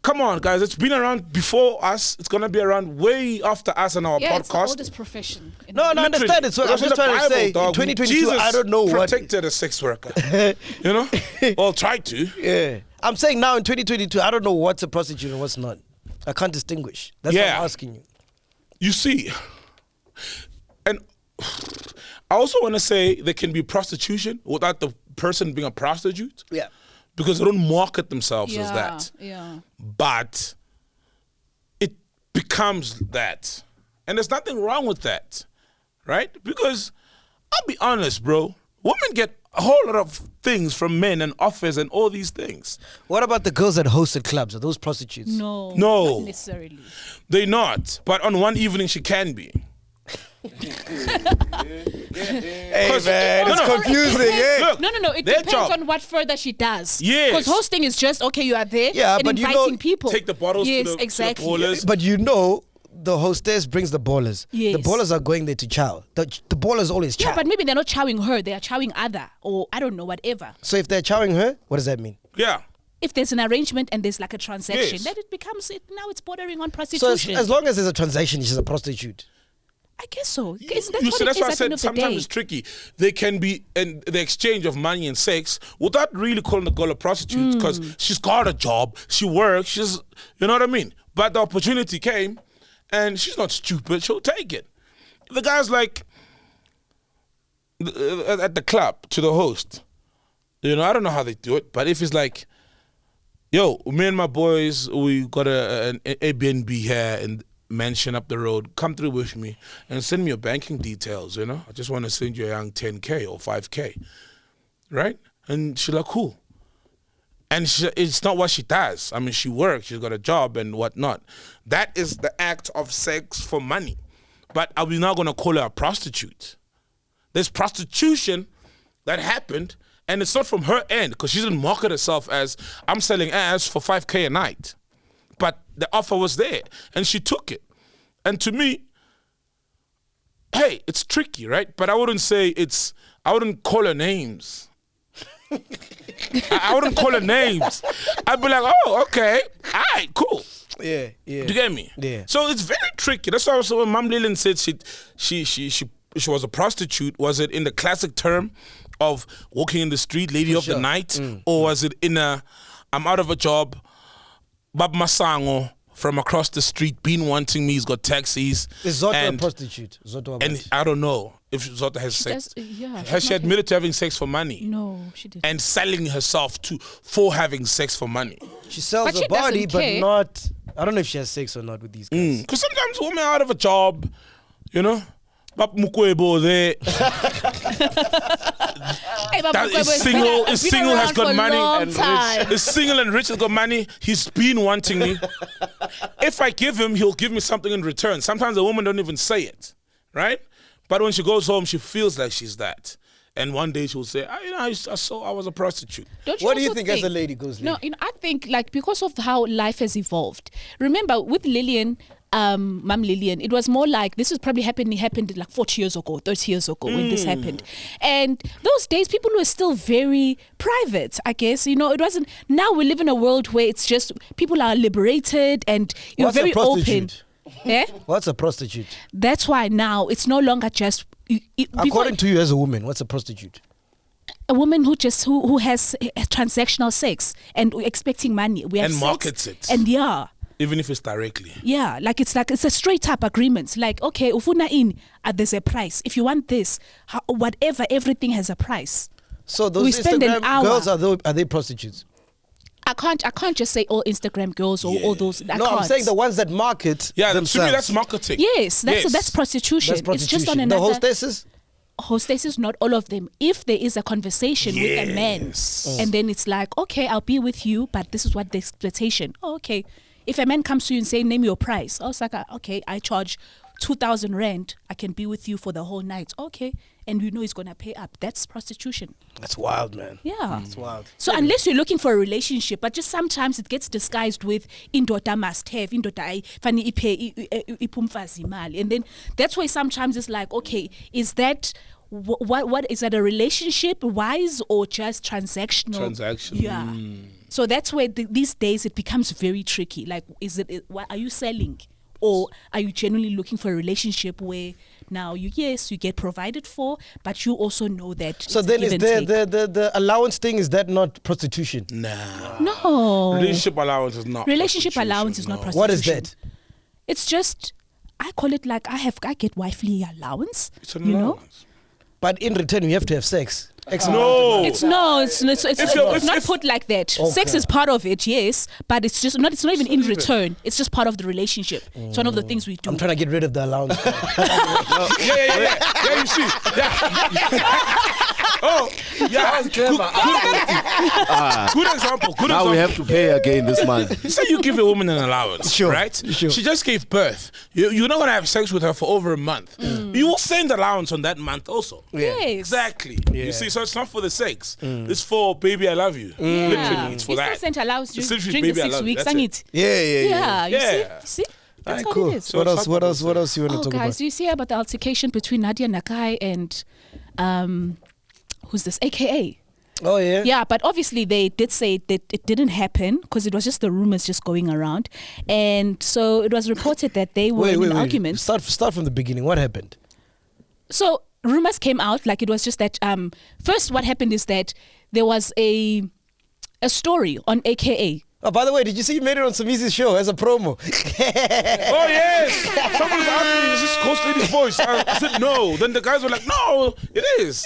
come on, guys. It's been around before us. It's gonna be around way after us and our It's the podcast. oldest profession. No, I understand it. So I'm just trying to say, dog, in 2022, Jesus I don't know what. protected a sex worker. You know, well, tried to. Yeah, I'm saying now in 2022, I don't know what's a prostitute and what's not. I can't distinguish. That's what I'm asking you. You see, and I also want to say there can be prostitution without the person being a prostitute. Yeah. Because they don't market themselves as that. Yeah. But it becomes that. And there's nothing wrong with that. Right? Because I'll be honest, bro. Women get a whole lot of things from men and offers and all these things. What about the girls that hosted clubs? Are those prostitutes? No. No. Not necessarily. They're not. But on one evening, she can be. Hey, man, it's confusing. Yeah. Look, No. It their depends job. on what further she does. Yes. Because hosting is just, okay, you are there Yeah, and but you inviting know, people. take the bottles yes, to the exactly. ballers. But you know, the hostess brings the ballers. Yes. The ballers are going there to chow. The ballers always chow. Yeah, but maybe they're not chowing her. They are chowing other or I don't know, whatever. So if they're chowing her, what does that mean? Yeah. If there's an arrangement and there's like a transaction, Yes. then it becomes, now it's bordering on So prostitution. as long as there's a transaction, she's a prostitute. I guess so. You see, that's why I said sometimes it's tricky. They can be in the exchange of money and sex without really calling the girl a prostitute because she's got a job, she works, you know what I mean? But the opportunity came and she's not stupid, she'll take it. The guy's like, at the club to the host, you know, I don't know how they do it, but if it's like, yo, me and my boys, we got an Airbnb here and mansion up the road, come through with me and send me your banking details, you know? I just want to send you a young 10K or 5K, right? And she's like, cool. And it's not what she does. I mean, she works, she's got a job and whatnot. That is the act of sex for money. But are we not going to call her a prostitute? There's prostitution that happened, and it's not from her end because she didn't market herself as, I'm selling ass for 5K a night. But the offer was there, and she took it. And to me, hey, it's tricky, right? But I wouldn't I wouldn't call her names. I wouldn't call her names. I'd be like, oh, okay, all right, cool. Yeah. Do you get me? Yeah. So it's very tricky. That's why when Mom Lillian said she was a prostitute, was it in the classic term of walking in the street, lady of the night? Or was it in I'm out of a job, Bab Masango from across the street, been wanting me, he's got taxis. Is Zota a prostitute? And I don't know if Zota has sex. Has she admitted to having sex for money? No, she didn't. And selling herself for having sex for money. She sells her body, but not... I don't know if she has sex or not with these guys. Because sometimes women are out of a job, you know? Bab Mukwebo there. Is single, has got money and rich. Is single and rich, has got money. He's been wanting me. If I give him, he'll give me something in return. Sometimes a woman don't even say it, right? But when she goes home, she feels like she's that. And one day she'll say, I was a prostitute. What do you think as a lady goes? No, I think like because of how life has evolved. Remember with Lillian, Mom Lillian, it was more like this is probably happened like 40 years ago, 30 years ago when this happened. And those days people were still very private, I guess. You know, it wasn't. Now we live in a world where it's just people are liberated and you're very open. Yeah? What's a prostitute? That's why now it's no longer just. According to you as a woman, what's a prostitute? A woman who has transactional sex and expecting money. We have and sex, markets it. And even if it's directly. Yeah, it's a straight up agreement. Like, okay, ufuna there's a price. If you want this, whatever, everything has a price. So those Instagram girls, are they prostitutes? I can't just say all Instagram girls or all those. I'm saying the ones that market themselves. To me that's marketing. Yes, that's prostitution. It's just on another. The hostesses? Hostesses, not all of them. If there is a conversation with a man, and then it's like, okay, I'll be with you, but this is what the expectation. Oh, okay. If a man comes to you and say, name your price. I was like, okay, I charge 2,000 rand. I can be with you for the whole night. Okay. And you know he's going to pay up. That's prostitution. That's wild, man. Yeah. That's wild. So unless you're looking for a relationship, but just sometimes it gets disguised with indoda must have, indoda fani ipumfazi mali. And then that's why sometimes it's like, okay, is that what is that a relationship wise or just transactional? Yeah. So that's where these days it becomes very tricky. Like, what are you selling? Or are you genuinely looking for a relationship where now you get provided for, but you also know that. So then is the allowance thing, is that not prostitution? No. Relationship allowance is not. Relationship allowance is not prostitution. What is that? It's just, I call it like I get wifely allowance. It's an allowance. But in return you have to have sex. No. It's not put like that. Okay. Sex is part of it, yes, but it's not even in return. It's just part of the relationship. It's one of the things we do. I'm trying to get rid of the allowance. Yeah, you see. Yeah. Oh, yeah. Good example. Now we have to pay again this month. Say you give a woman an allowance, sure, right? Sure. She just gave birth. You're not going to have sex with her for over a month. You will send allowance on that month also. Yeah. Yes. Exactly. Yeah. You see, so it's not for the sex. It's for baby, I love you. Literally, it's for that. You still sent allowance during baby, the 6 weeks. Yeah. You see? That's cool. It is. So what else you want to talk about? Guys, do you see about the altercation between Nadia Nakai and who's this? AKA. Oh, yeah? Yeah, but obviously they did say that it didn't happen because it was just the rumors just going around. And so it was reported that they were in an argument. Start from the beginning. What happened? So rumors came out, like it was just that first what happened is that there was a story on AKA. Oh, by the way, did you see you made it on Samizi's show as a promo? Oh, yes. Someone was asking me, is this Ghost Lady's voice? I said, no. Then the guys were like, no, it is.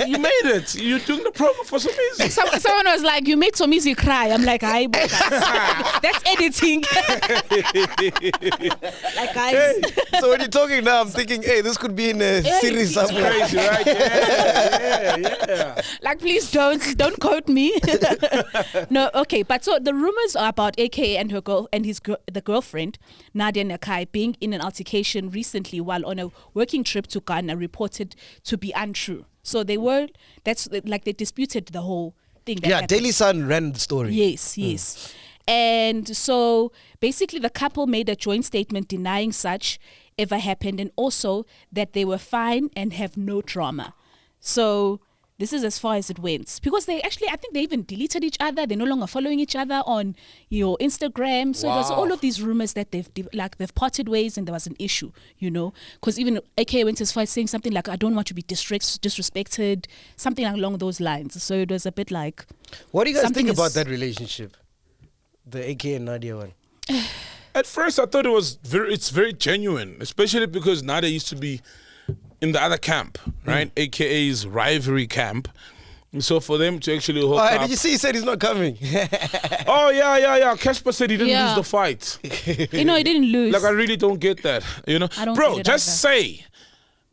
You made it. You're doing the promo for Samizi. Someone was like, you made Samizi cry. I'm like, hi, that's editing. Like, guys. Hey, so when you're talking now, I'm thinking, hey, this could be in a series somewhere. Crazy, right? Yeah. Like, please don't quote me. No, okay, but so the rumors are about AKA and the girlfriend Nadia Nakai being in an altercation recently while on a working trip to Ghana reported to be untrue. So they disputed the whole thing. Yeah, Daily Sun ran the story. Yes. And so basically the couple made a joint statement denying such ever happened and also that they were fine and have no drama. So this is as far as it went. Because I think they even deleted each other. They're no longer following each other on your Instagram. So it was all of these rumors that they've parted ways and there was an issue, Because even AKA went as far as saying something like, I don't want to be disrespected, something along those lines. So it was a bit like... What do you guys think about that relationship? The AKA and Nadia one? At first, I thought it's very genuine, especially because Nadia used to be in the other camp, right? AKA's rivalry camp. And so for them to actually hook up... Did you see he said he's not coming? Oh, yeah. Casper said he didn't lose the fight. He didn't lose. Like, I really don't get that, I don't Bro, get it just say...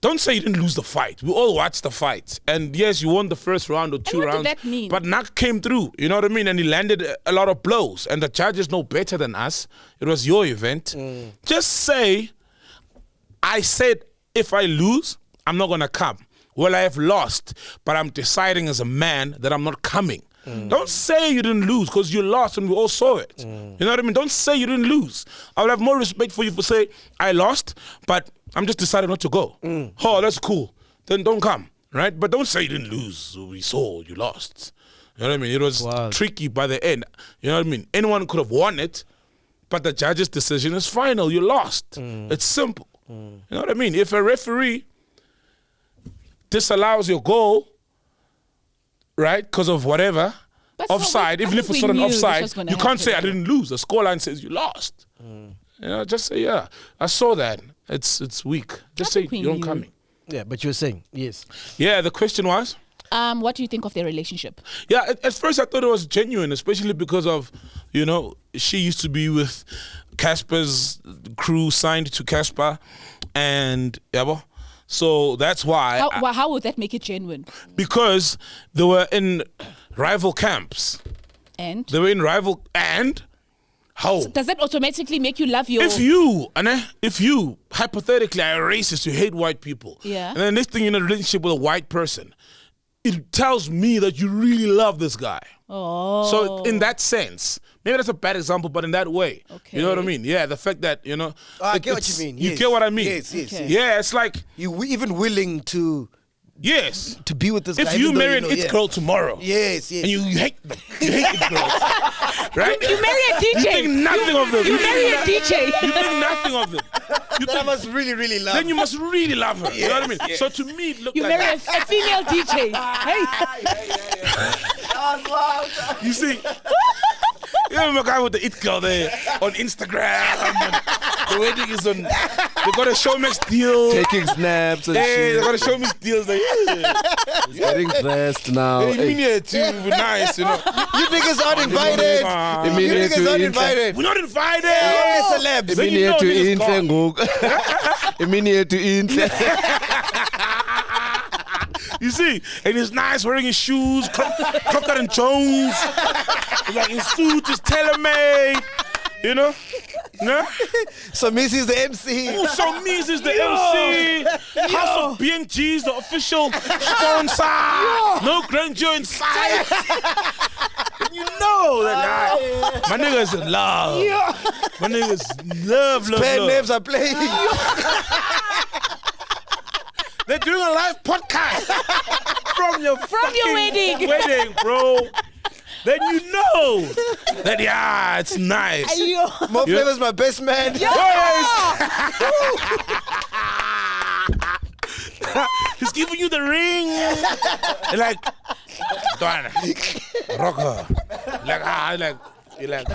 Don't say you didn't lose the fight. We all watched the fight. And yes, you won the first round or two rounds. What did that mean? But Nak came through, you know what I mean? And he landed a lot of blows. And the judges know better than us. It was your event. Just say, I said, if I lose, I'm not going to come. Well, I have lost, but I'm deciding as a man that I'm not coming. Don't say you didn't lose because you lost and we all saw it. You know what I mean? Don't say you didn't lose. I would have more respect for you for say, I lost, but I'm just deciding not to go. Oh, that's cool. Then don't come, right? But don't say you didn't lose. We saw you lost. You know what I mean? It was tricky by the end. You know what I mean? Anyone could have won it, but the judge's decision is final. You lost. It's simple. You know what I mean? If a referee disallows your goal, right, because of whatever, offside, even if it's not an offside, you can't say I didn't lose. The scoreline says you lost. Just say, yeah, I saw that. It's weak. Just say you're not coming. Yeah, but you're saying, yes. Yeah, the question was? What do you think of their relationship? Yeah, at first I thought it was genuine, especially because of, she used to be with Casper's crew, signed to Casper, and so that's why. How would that make it genuine? Because they were in rival camps. And? They were in rival... And? How? So does that automatically make you love your... If you, hypothetically, are racist, you hate white people. Yeah. And then next thing you're in a relationship with a white person, it tells me that you really love this guy. Oh. So in that sense... Maybe that's a bad example, but in that way. Okay. You know what I mean? Yeah, the fact that, I get what you mean. You get what I mean? Yes. Yeah, it's like... You're even willing to... Yes. To be with this guy. If you marry an it girl tomorrow. Yes. And you hate them. You hate it girls. Right? You marry a DJ. You think nothing of them. You marry a DJ. You think nothing of them. Then I must really, really love her. Then you must really love her. You know what I mean? Yes. So to me, look you like... You marry a female DJ. Hey. You see... You remember a guy with the it girl there on Instagram. The wedding is on. They got a Showmax deal. Taking snaps and shit. They got a Showmax deals. Like, he's getting dressed now. Hey, hey. Too nice, You niggas aren't invited. You niggas aren't invited. We're not invited. We're celebs. You see, and he's nice wearing his shoes, Crocker and Jones. Like his suit is tailor-made, No? So Missy's the MC. So Missy's the MC. House of BNG is the official sponsor. No grandeur inside. And you know that my niggas in love. My niggas love. Pen names are playing. They're doing a live podcast. from your wedding. wedding, bro. Then you know that it's nice. More Flavor's my best man. He's giving you the ring. Like, rocker. You're like,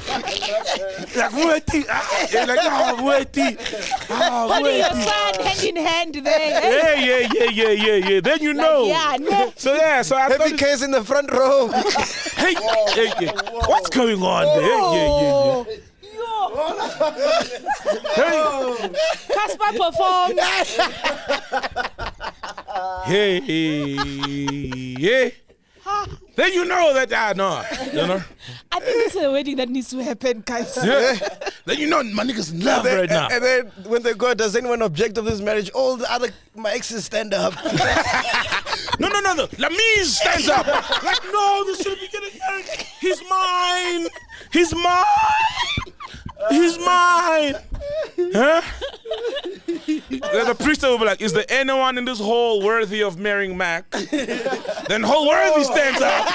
waiting. You're like, waiting. Holding your son hand in hand there. Yeah. Then you know. So I Heavy case in the front row. Hey. What's going on there? Hey. Casper performed. Yeah. Then you know that no. You know. I think it's a wedding that needs to happen, guys. Yeah. Then you know my niggas in love right now. And then when they go, does anyone object of this marriage? All the other my exes stand up. No. Lamiz stands up. Like, no, this shouldn't be getting married. He's mine. Huh? The priest will be like, is there anyone in this hall worthy of marrying Mac? Then whole worthy stands up.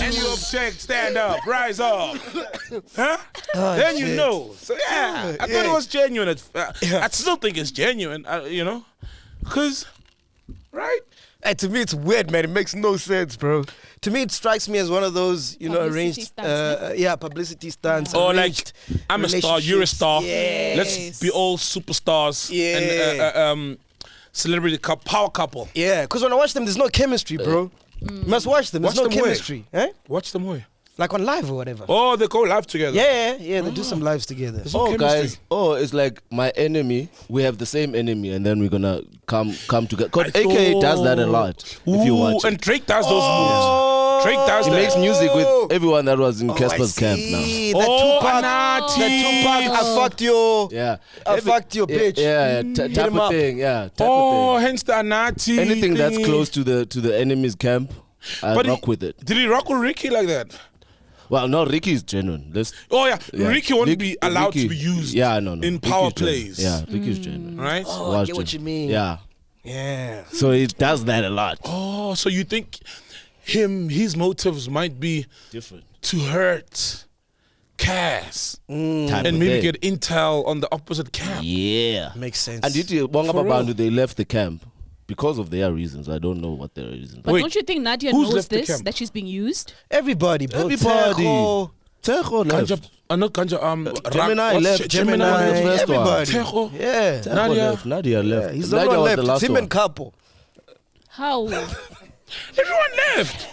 And you object, stand up, rise up. Huh? Then you know. So I thought it was genuine. I still think it's genuine, because, right? To me, it's weird, man. It makes no sense, bro. To me, it strikes me as one of those, arranged, publicity stunts. Or like, I'm a star, you're a star. Yes. Let's be all superstars. Yeah. And celebrity power couple. Yeah, because when I watch them, there's no chemistry, bro. You must watch them. There's no chemistry. Eh? Watch them where? Like on live or whatever. Oh, they go live together. Yeah, they do some lives together. Guys. It's like my enemy. We have the same enemy, and then we're gonna come together. Because AK does that a lot. If you watch, and Drake does those moves. Drake does he that. makes music with everyone that was in Casper's camp now. That Tupac, I fucked you. Yeah, I fucked your bitch. Yeah, type of thing. Yeah, type of thing. Hence the Nati. Anything that's close to the enemy's camp, I rock with it. Did he rock with Ricky like that? Well, no, Ricky is genuine. Ricky won't be allowed to be used in power plays. Yeah, Ricky's genuine. Right? I get what you mean. Yeah. So he does that a lot. Oh, so you think his motives might be different to hurt Cass and maybe get intel on the opposite camp. Yeah. Makes sense. And did you they left the camp because of their reasons. I don't know what their reasons. But don't you think Nadia knows this, that she's being used? Everybody, bro. Tejo left. Not Kanja. Gemini left. Gemini was the first everybody. one. Tejo. Yeah. Nadia left. He's Nadia the one was left. the last It's him one. and couple. How? Everyone left.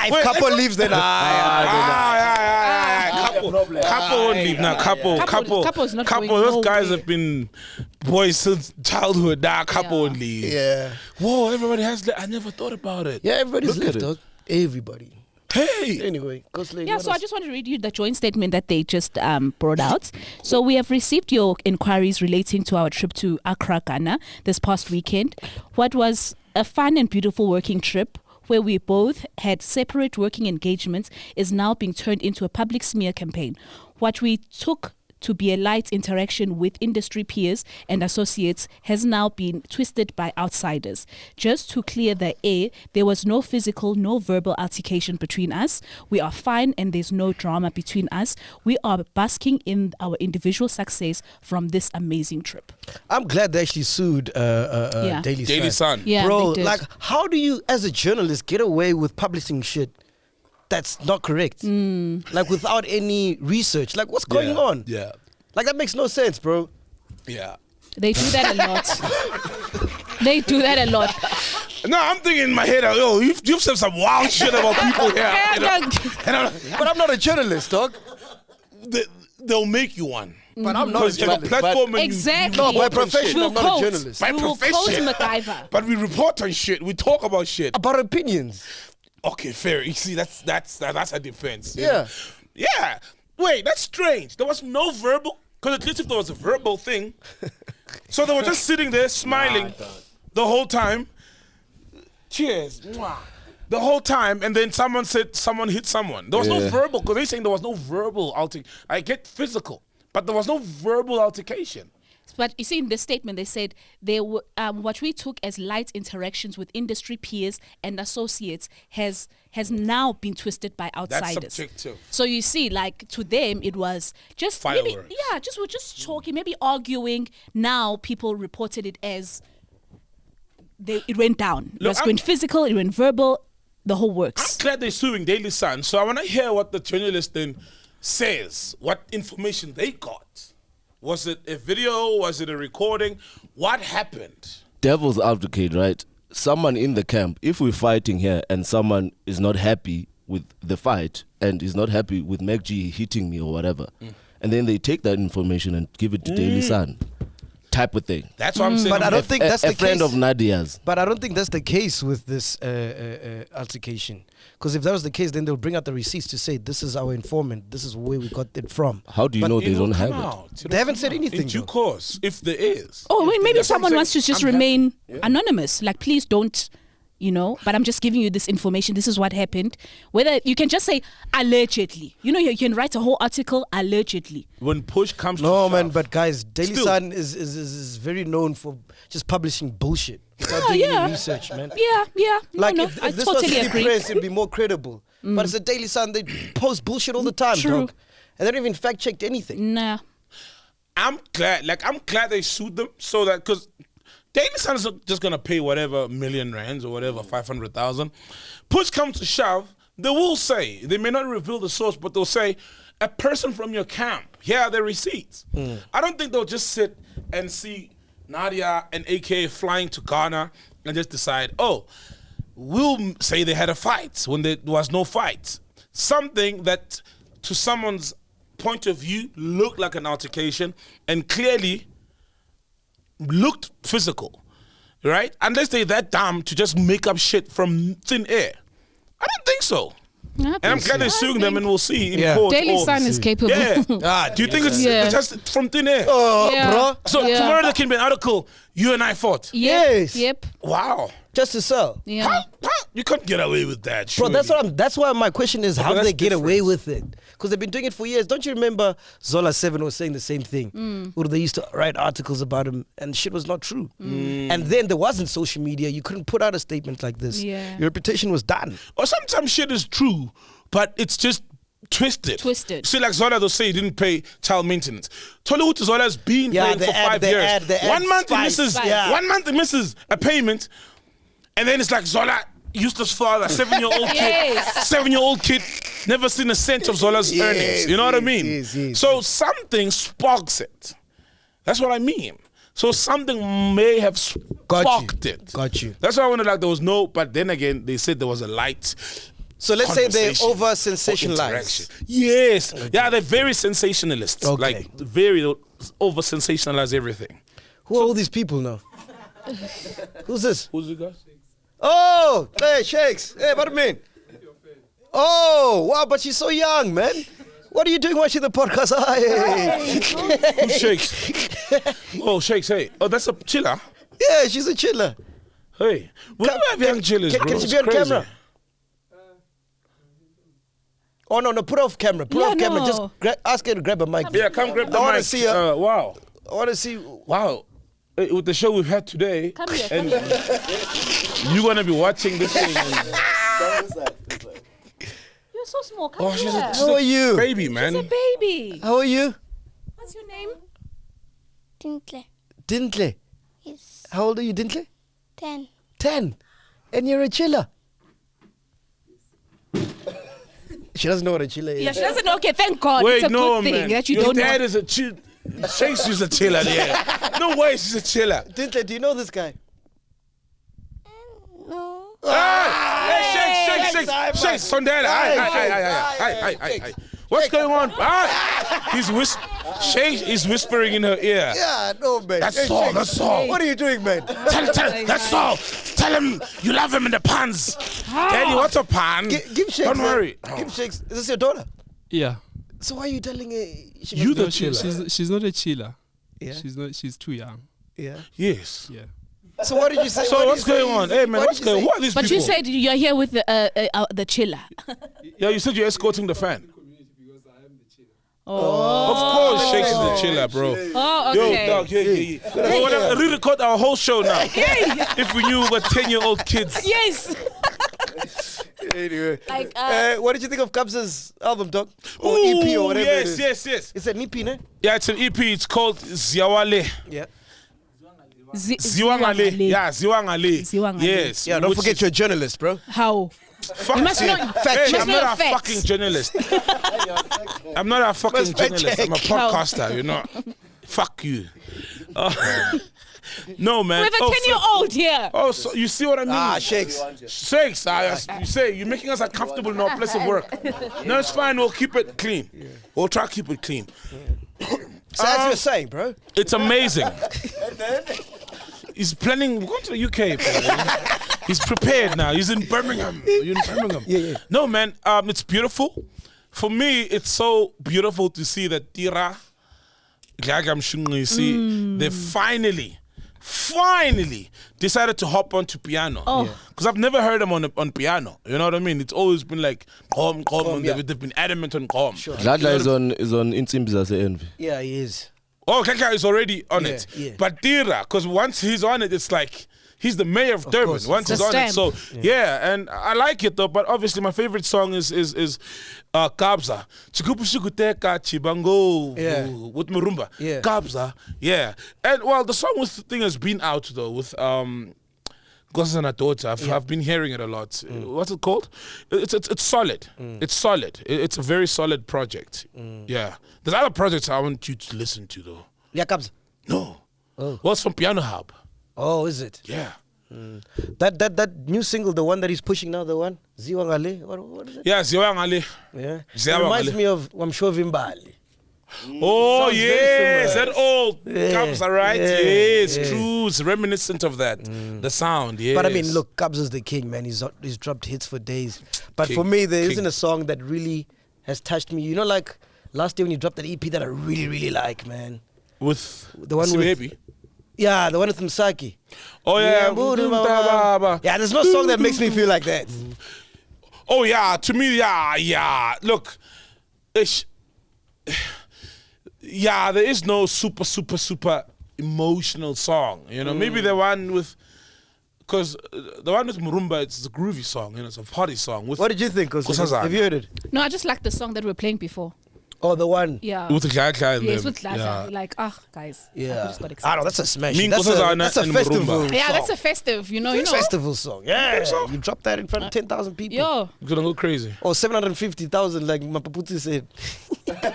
If couple leaves, then Couple won't leave now. Couple's not going Those guys nowhere. have been boys since childhood. Now couple won't leave. Yeah. Whoa, everybody has. I never thought about it. Yeah, everybody's Look at left, it. dog. Everybody. Hey. Anyway, Ghost Lady. Yeah, so I just want to read you the joint statement that they just brought out. So we have received your inquiries relating to our trip to Accra, Ghana this past weekend. What was a fun and beautiful working trip where we both had separate working engagements is now being turned into a public smear campaign. What we took to be a light interaction with industry peers and associates has now been twisted by outsiders. Just to clear the air, there was no physical, no verbal altercation between us. We are fine and there's no drama between us. We are basking in our individual success from this amazing trip. I'm glad they actually sued Daily Sun. Yeah, Bro, they did. like, how do you, as a journalist, get away with publishing shit that's not correct? Like, without any research. Like, what's going on? Yeah. Like, that makes no sense, bro. Yeah. They do that a lot. They do that a lot. No, I'm thinking in my head, you've said some wild shit about people here. But I'm not a journalist, dog. They'll make you one. But I'm not a journalist. Platform and Exactly. No, by profession, We'll I'm not quote. a journalist. By We will profession. quote MacGyver. But we report on shit. We talk about shit. About opinions. Okay, fair. You see, that's a defense. you Yeah. know? Yeah. Wait, that's strange. There was no verbal. Because at least if there was a verbal thing. So they were just sitting there smiling the whole time. Cheers. Mwah. The whole time. And then someone said someone hit someone. There was no verbal. Because they're saying there was no verbal outing. I get physical. But there was no verbal altercation. But you see, in this statement, they said they were what we took as light interactions with industry peers and associates has now been twisted by outsiders. That's subjective. So you see, like to them, it was just maybe, we're just talking, maybe arguing. Now people reported it as it went down. It went physical, it went verbal, the whole works. I'm glad they're suing Daily Sun, so I want to hear what the journalist then says, what information they got. Was it a video? Was it a recording? What happened? Devil's advocate, right? Someone in the camp, if we're fighting here and someone is not happy with the fight and is not happy with MacG hitting me or whatever, and then they take that information and give it to Daily Sun, type of thing. That's what I'm saying. But I don't think that's the case. A friend of Nadia's. But I don't think that's the case with this altercation. Because if that was the case, then they'll bring out the receipts to say, this is our informant, this is where we got it from. How do you know they don't have it? They haven't said anything. In due course, if there is. Oh, well, maybe someone wants to just remain anonymous. Like, please don't, but I'm just giving you this information. This is what happened. Whether you can just say allegedly. You can write a whole article allegedly. When push comes to No, shove. man, but guys, Daily Sun is very known for just publishing bullshit. Without doing any research, man. Yeah. Like, no, if I this totally was agree. press, it'd be more credible. But it's a Daily Sun, they post bullshit all the time, True. dog. And they don't even fact-checked anything. Nah. I'm glad they sued them so that, because Daily Sun is just going to pay whatever million rands or whatever, 500,000. Push comes to shove, they will say, they may not reveal the source, but they'll say, a person from your camp, here are the receipts. I don't think they'll just sit and see Nadia and AK flying to Ghana and just decide, we'll say they had a fight when there was no fight. Something that, to someone's point of view, looked like an altercation and clearly looked physical, right? Unless they're that dumb to just make up shit from thin air. I don't think so. And I'm glad they're suing them, and we'll see in court. Daily Sun is capable. Yeah. Do you think it's just from thin air? Bro. So tomorrow there can be an article, you and I fought. Yes. Yep. Wow. Just to sell. Yeah. How? You can't get away with that, Bro, surely. that's why my question is, how do that's they get away different. with it? Because they've been doing it for years. Don't you remember Zola 7 was saying the same thing? Where they used to write articles about him and shit was not true. And then there wasn't social media. You couldn't put out a statement like this. Yeah. Your reputation was done. Or sometimes shit is true, but it's just twisted. See, like Zola, they'll say he didn't pay child maintenance. Tollywood Zola's been paying for 5 years. 1 month he misses. 1 month he misses a payment, and then it's like Zola, useless father, 7-year-old kid, 7-year-old kid, never seen a cent of Zola's earnings. You know what I mean? Yes. So something sparks it. That's what I mean. So something may have sparked it. Got you. That's why I wanted, like, there was no, but then again, they said there was a light. So let's say they're conversation over or sensationalized. interaction. Yes. Okay. Yeah, they're very sensationalist. Okay. Like, very over sensationalize everything. Who are all these people now? Who's this? Who's it, guys? Oh, hey, Shakes. Hey, what do you mean? Oh, wow, but she's so young, man. What are you doing watching the podcast? Hey. Who's Shakes? Oh, Shakes, hey. Oh, that's a chiller? Yeah, she's a chiller. Hey. We don't have young chillers, bro. Can she It's be on crazy. camera? Oh, no, put off camera. Put off camera. Just ask her to grab a mic. Yeah, come grab the mic. I want to see her. Wow. I want to see. Wow. With the show we've had today, Come here. you're going to be watching this thing. You're so small. Come here. How are you? Baby, man. She's a baby. How are you? What's your name? Dintle. Dintle. Yes. How old are you, Dintle? 10. 10. And you're a chiller. She doesn't know what a chiller is. Yeah, she doesn't know. Okay, thank God. Wait, it's a no, good thing man. that you Your don't dad know. is a chill. Shakes is a chiller, yeah. No way she's a chiller. Dintle, do you know this guy? No. Hey, Shakes, Sondela. Aye. What's going on? Shakes is whispering in her ear. Yeah, no, man. That's all. What are you doing, man? Tell, that's all. Tell him you love him in the pans. Daddy, what's a pan? Give Shakes. Don't worry. Give Shakes. Is this your daughter? Yeah. So why are you telling her? You the No, chiller. she's not a chiller. Yeah. She's too young. Yeah. Yes. Yeah. So what did you say? So what's going on? Hey, man, what's going on? Who are these But people? you said you're here with the chiller. Yeah, you said you're escorting the fan. Of course, Shakes is the chiller, bro. Oh, okay. Yo, dog, yeah. Bro, whatever, re-record our whole show now. If we knew we were 10-year-old kids. Yes. Anyway, Like, what did you think of Kabza's album, dog? Or Ooh, EP or whatever it is? yes. It's an EP, ne? Yeah, it's an EP. It's called Ziawale. Yeah. Ziwangale. Yeah, Ziwangale. Ziwangale. Yes. Yeah, don't which forget is- you're a journalist, bro. How? Fuck You must it. know- Hey, must I'm know not a facts. fucking journalist. I'm not a fucking Must fact journalist. I'm a check. podcaster, you know. Fuck you. No, man. We have a 10-year-old here. Oh, so you see what I mean? Shakes. Shakes. You say you're making us uncomfortable in our place of work. No, it's fine. We'll keep it clean. We'll try to keep it clean. So as you're saying, bro. It's amazing. He's planning. We're going to the UK. Bro. He's prepared now. He's in Birmingham. You're in Birmingham. Yeah. No, man. It's beautiful. For me, it's so beautiful to see that Lira, you see, they finally decided to hop onto piano. Because I've never heard them on piano. You know what I mean? It's always been like qom, and yeah. they've been adamant on qom. Sure. Dladla is on Intsimbi Zase Envy. Yeah, he is. Oh, Kaka is already on Yeah, it. yeah. But Lira, because once he's on it, it's like he's the mayor of Durban. course. Once It's he's a on it, so yeah, and I like it though. But obviously, my favorite song is Kabza. Chikupu shukuteka chibango with Murumba. Yeah. Kabza, yeah. And well, the song with thing has been out though with Gosana Daughter. I've been hearing it a lot. What's it called? It's solid. It's solid. It's a very solid project. Yeah. There's other projects I want you to listen to though. Yeah, Kabza. No. Well, it's from Piano Hub. Oh, is it? Yeah. That new single, the one that he's pushing now, the one Ziwangale. What is it? Yeah, Ziwangale. Yeah. It Ziwangale. reminds me of Wamshovimbali. Oh, Sounds very yes. similar. That old Yeah, Kabza, right? yeah, Yes, yeah. true. It's reminiscent of that. The sound, yes. But I mean, look, Kabza's the king, man. He's dropped hits for days. But King, for me, there king. not a song that really has touched me. You know, like last year when you dropped that EP that I really, really like, man. With The one with- Baby. Yeah, the one with Msaki. Oh, yeah. Yeah, there's no song that makes me feel like that. Oh, yeah. To me, yeah. Look, yeah, there is no super emotional song. You know, maybe the one with, because the one with Murumba, it's a groovy song. You know, it's a party song. With What did you think, Kosi? Nkosazana. Have you heard it? No, I just like the song that we were playing before. Oh, the one. Yeah. With the guy and Yes, them. with Lada. Yeah. Like, guys. I Yeah. just got I excited. know, that's a smash. Me, That's Nkosazana a and festival Murumba. Yeah, song. that's a festive, you know. Festival song. Yeah. so? You drop that in front of 10,000 people. Yo, You're gonna go crazy. Or 750,000, like Mapaputi said.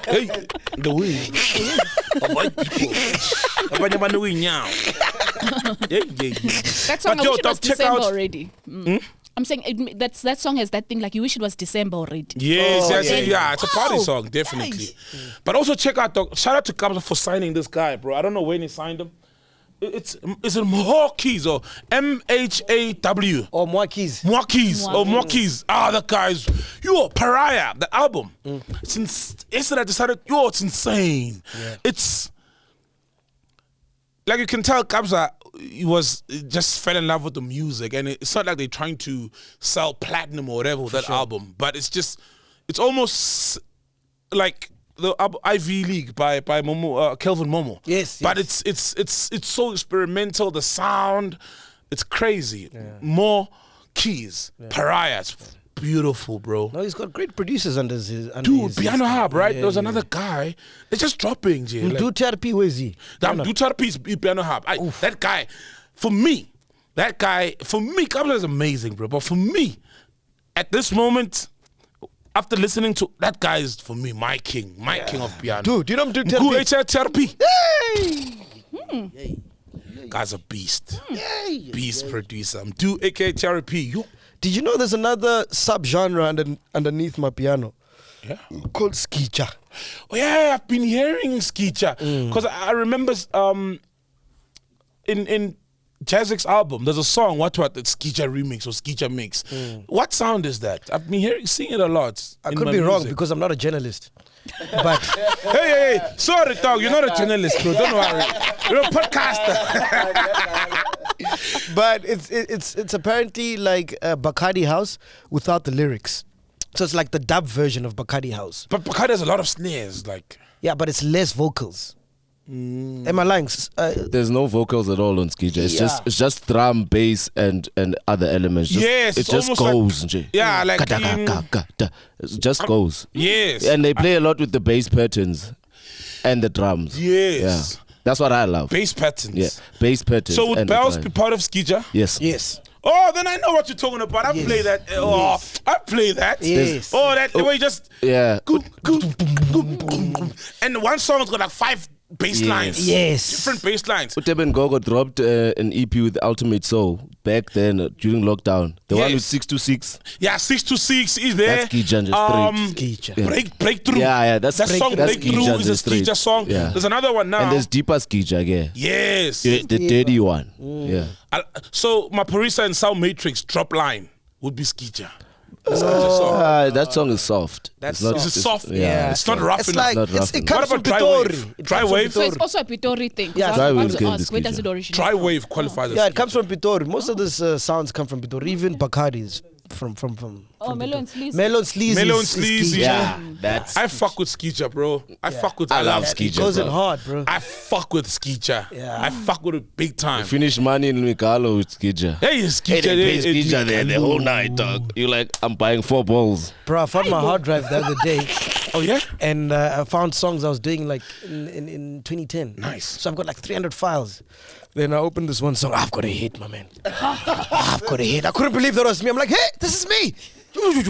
Hey, the wind. Of white people. that song, But I yo, wish it was dog, check December out- already. I'm saying that song has that thing like you wish it was December already. Yes, Oh, yeah, it's a party Wow. song, definitely. But also check out, shout out to Kabza for signing this guy, bro. I don't know when he signed him. It's in Mahawkeys or MHAW. Or Mwakis. Mwakis. That guy's, Pariah, the album. Yesterday I decided, it's insane. It's, like you can tell Kabza, he just fell in love with the music, and it's not like they're trying to sell platinum or whatever with that album, but it's almost like the Ivy League by Momo, Kelvin Momo. Yes, but yes. it's so experimental. The sound, it's crazy. More keys, Pariah. It's beautiful, bro. No, he's got great producers under his. Dude, Piano Hub, right? There was another guy. They're just dropping, Jay. Like, Do TRP, where is he? Piano Hub. That guy, Kabza is amazing, bro. But for me, at this moment, after listening to that guy, is for me my king of piano. Dude, you don't do Good TRP. TRP. Guy's a beast. Beast producer. Do aka TRP. Yo. Did you know there's another sub-genre underneath my piano? Yeah. Called Sgija. Oh yeah, I've been hearing Sgija because I remember in Jazzik's album there's a song what it's Sgija remix or Sgija mix. What sound is that? I've been seeing it a lot. I in could my be wrong music. because I'm not a journalist. But Hey, sorry, dog. You're not a journalist, bro. Don't worry. You're a podcaster. but it's apparently like a Bacardi house without the lyrics. So it's like the dub version of Bacardi House. But Bacardi has a lot of snares, like. Yeah, but it's less vocals. Am I lying? There's no vocals at all on Sgija. It's just drum, bass, and other elements. Yes, it just goes. Like, yeah, like it just goes. Yes, and they play a lot with the bass patterns and the drums. Yes, yeah. That's what I love. Bass patterns. Yeah, bass patterns. So would bells be part of Sgija? Yes. Yes. Oh, then I know what you're talking about. I play that. Oh, I play that. Yes. Oh, that the way you just. Yeah. And one song's got like 5 bass lines. Yes. Different bass lines. Uteben Gogo dropped an EP with Ultimate Soul back then during lockdown. The one with 626. Yeah, 626 is there. That's Sgija Sgija. Yeah. Breakthrough. Yeah, that song Breakthrough is a Sgija song. Yeah. There's another one now. And there's Deeper Sgija again. Yes. The dirty one. Yeah. So my Parisa and Sound Matrix drop line would be Sgija. That song is soft. That's Is it soft? Yeah. It's not rough It's enough. like it comes from Dry Pitori. Wave? It Dry comes from Wave? So Pitori. it's also a Pitori thing. Yeah, I Dry was Wave about to came ask, to where does Sgija. it originate? Dry Wave qualifies as Yeah, it comes from Pitori. Most of these sounds come from Pitori. Even Bacardi's from Melon Sleazy. Melon Sleazy. Melon is Sleazy. Sgija. Yeah, that's. I fuck with Sgija, bro. I love It Sgija. goes in bro. hard, bro. I fuck with Sgija. Yeah. I fuck with it big time. Finish money in Mikalo with Sgija. Hey, Hey, Sgija. they play Sgija there the whole night, dog. You like, I'm buying 4 balls. Bro, I found my hard drive the other day. Oh, yeah? And I found songs I was doing like in 2010. Nice. So I've got like 300 files. Then I opened this one song. I've got a hit, my man. I've got a hit. I couldn't believe that was me. I'm like, hey, this is me.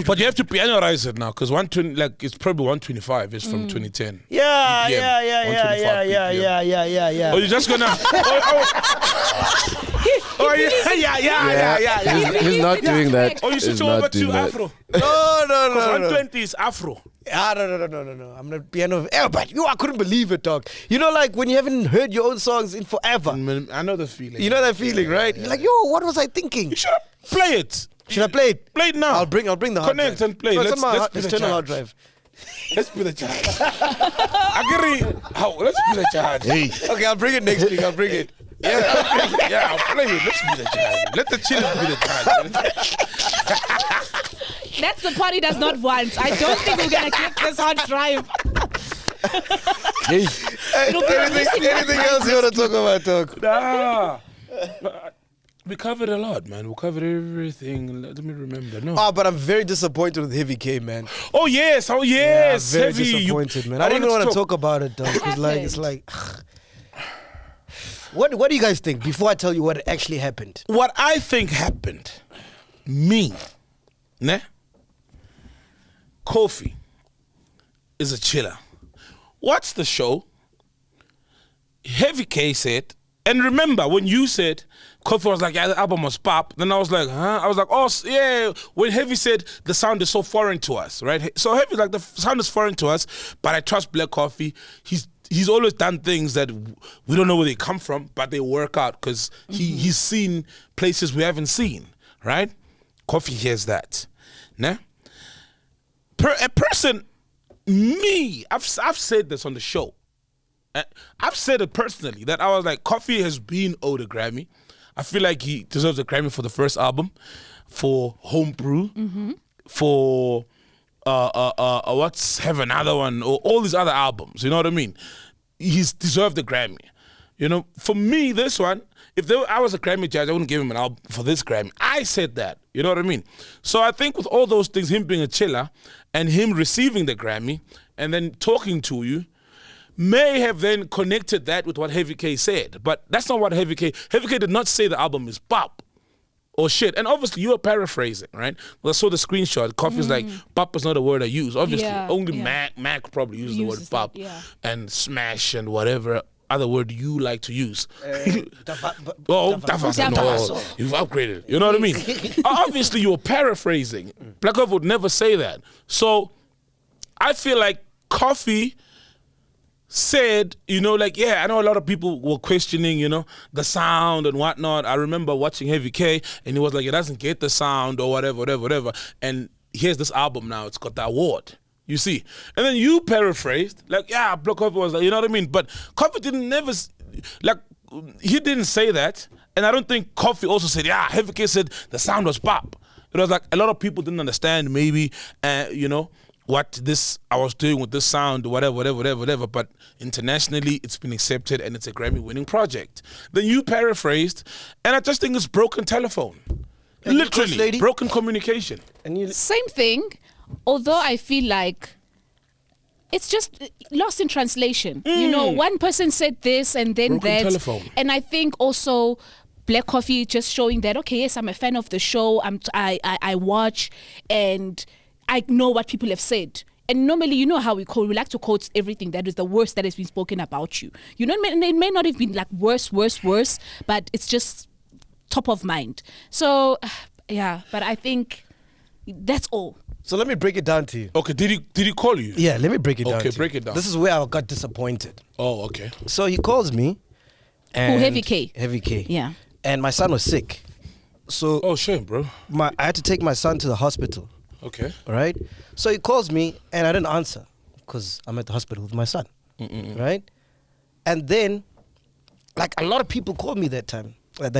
But you have to pianorize it now because 120, like it's probably 125 is from 2010. Yeah. Oh, you're just gonna. Yeah. He's not doing that. Oh, you switch over to Afro. No. 120 is Afro. No. I'm not piano. But I couldn't believe it, dog. You know, like when you haven't heard your own songs in forever. I know the feeling. You know that feeling, right? You're like, yo, what was I thinking? You should play it. Should I play it? Play it now. I'll bring the hard Connect drive. and play. No, it's Let's on my be the external hard judge. drive. Let's be the judge. Agiri. Let's be the judge. Hey. Okay, I'll bring it next week. I'll bring it. Yeah, I'll play it. Let's be the judge. Let the children be the judge. That's the part he does not want. I don't think we're going to get this hard drive. Anything else you want to talk about, dog? Nah. We covered a lot, man. We covered everything. Let me remember. No. Oh, but I'm very disappointed with Heavy K, man. Oh yes. Yeah, I'm very Heavy. disappointed, man. I didn't even want to talk about it, dog. It's like. What do you guys think? Before I tell you what actually happened. What I think happened, me, ne? Kofi is a chiller. Watch the show. Heavy K said, and remember when you said Kofi was like, yeah, the album was pop. Then I was like, huh? I was like, oh yeah. When Heavy said the sound is so foreign to us, right? So Heavy like the sound is foreign to us, but I trust Black Coffee. He's always done things that we don't know where they come from, but they work out because he's seen places we haven't seen, right? Coffee hears that. Nah? A person, me, I've said this on the show. I've said it personally that I was like, Coffee has been owed a Grammy. I feel like he deserves a Grammy for the first album, for Homebrew, for have another one, or all these other albums. You know what I mean? He's deserved the Grammy. You know, for me, this one, I was a Grammy judge, I wouldn't give him an album for this Grammy. I said that. You know what I mean? So I think with all those things, him being a chiller and him receiving the Grammy and then talking to you, may have then connected that with what Heavy K said. But that's not what Heavy K did not say the album is pop or shit. And obviously you are paraphrasing, right? Well, I saw the screenshot. Coffee's like, pop is not a word I use. Obviously, only MacG probably uses the word pop and smash and whatever other word you like to use. Tafasa. You've upgraded. You know what I mean? Obviously you're paraphrasing. Black Coffee would never say that. So I feel like Coffee said, you know, like, yeah, I know a lot of people were questioning, you know, the sound and whatnot. I remember watching Heavy K and he was like, it doesn't get the sound or whatever. And here's this album now, it's got the award. You see? And then you paraphrased, like, yeah, Black Coffee was like, you know what I mean? But Coffee he didn't say that. And I don't think Coffee also said, yeah, Heavy K said the sound was pop. It was like a lot of people didn't understand maybe, what I was doing with this sound, whatever. But internationally, it's been accepted and it's a Grammy-winning project. Then you paraphrased, and I just think it's broken telephone. And literally, broken communication. And same thing, although I feel like it's just lost in translation. One person said this and then broken that. Telephone. And I think also Black Coffee just showing that, okay, yes, I'm a fan of the show. I watch and I know what people have said. And normally, you know how we like to quote everything that is the worst that has been spoken about you. It may not have been like worse, but it's just top of mind. So, yeah, but I think that's all. So let me break it down to you. Okay, did he call you? Yeah, let me break it down. Okay, to break you. it down. This is where I got disappointed. Oh, okay. So he calls me. And Heavy K? Heavy K. Yeah. And my son was sick. So oh, shame, bro. I had to take my son to the hospital. Okay. Right? So he calls me and I didn't answer because I'm at the hospital with my son. Right? And then, like, a lot of people called me that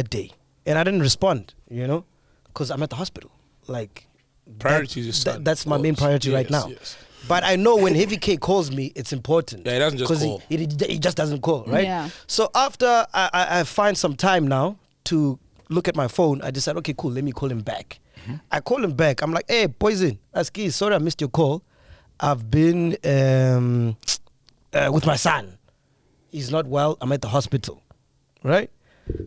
day. And I didn't respond, because I'm at the hospital. Like, priority is your son. That's my main priority right now. Yes. But I know when Heavy K calls me, it's important. Yeah, he doesn't just call. Because he just doesn't call, right? Yeah. So after I find some time now to look at my phone, I decided, okay, cool, let me call him back. I call him back. I'm like, hey, Poison, Aski, sorry I missed your call. I've been with my son. He's not well. I'm at the hospital, right?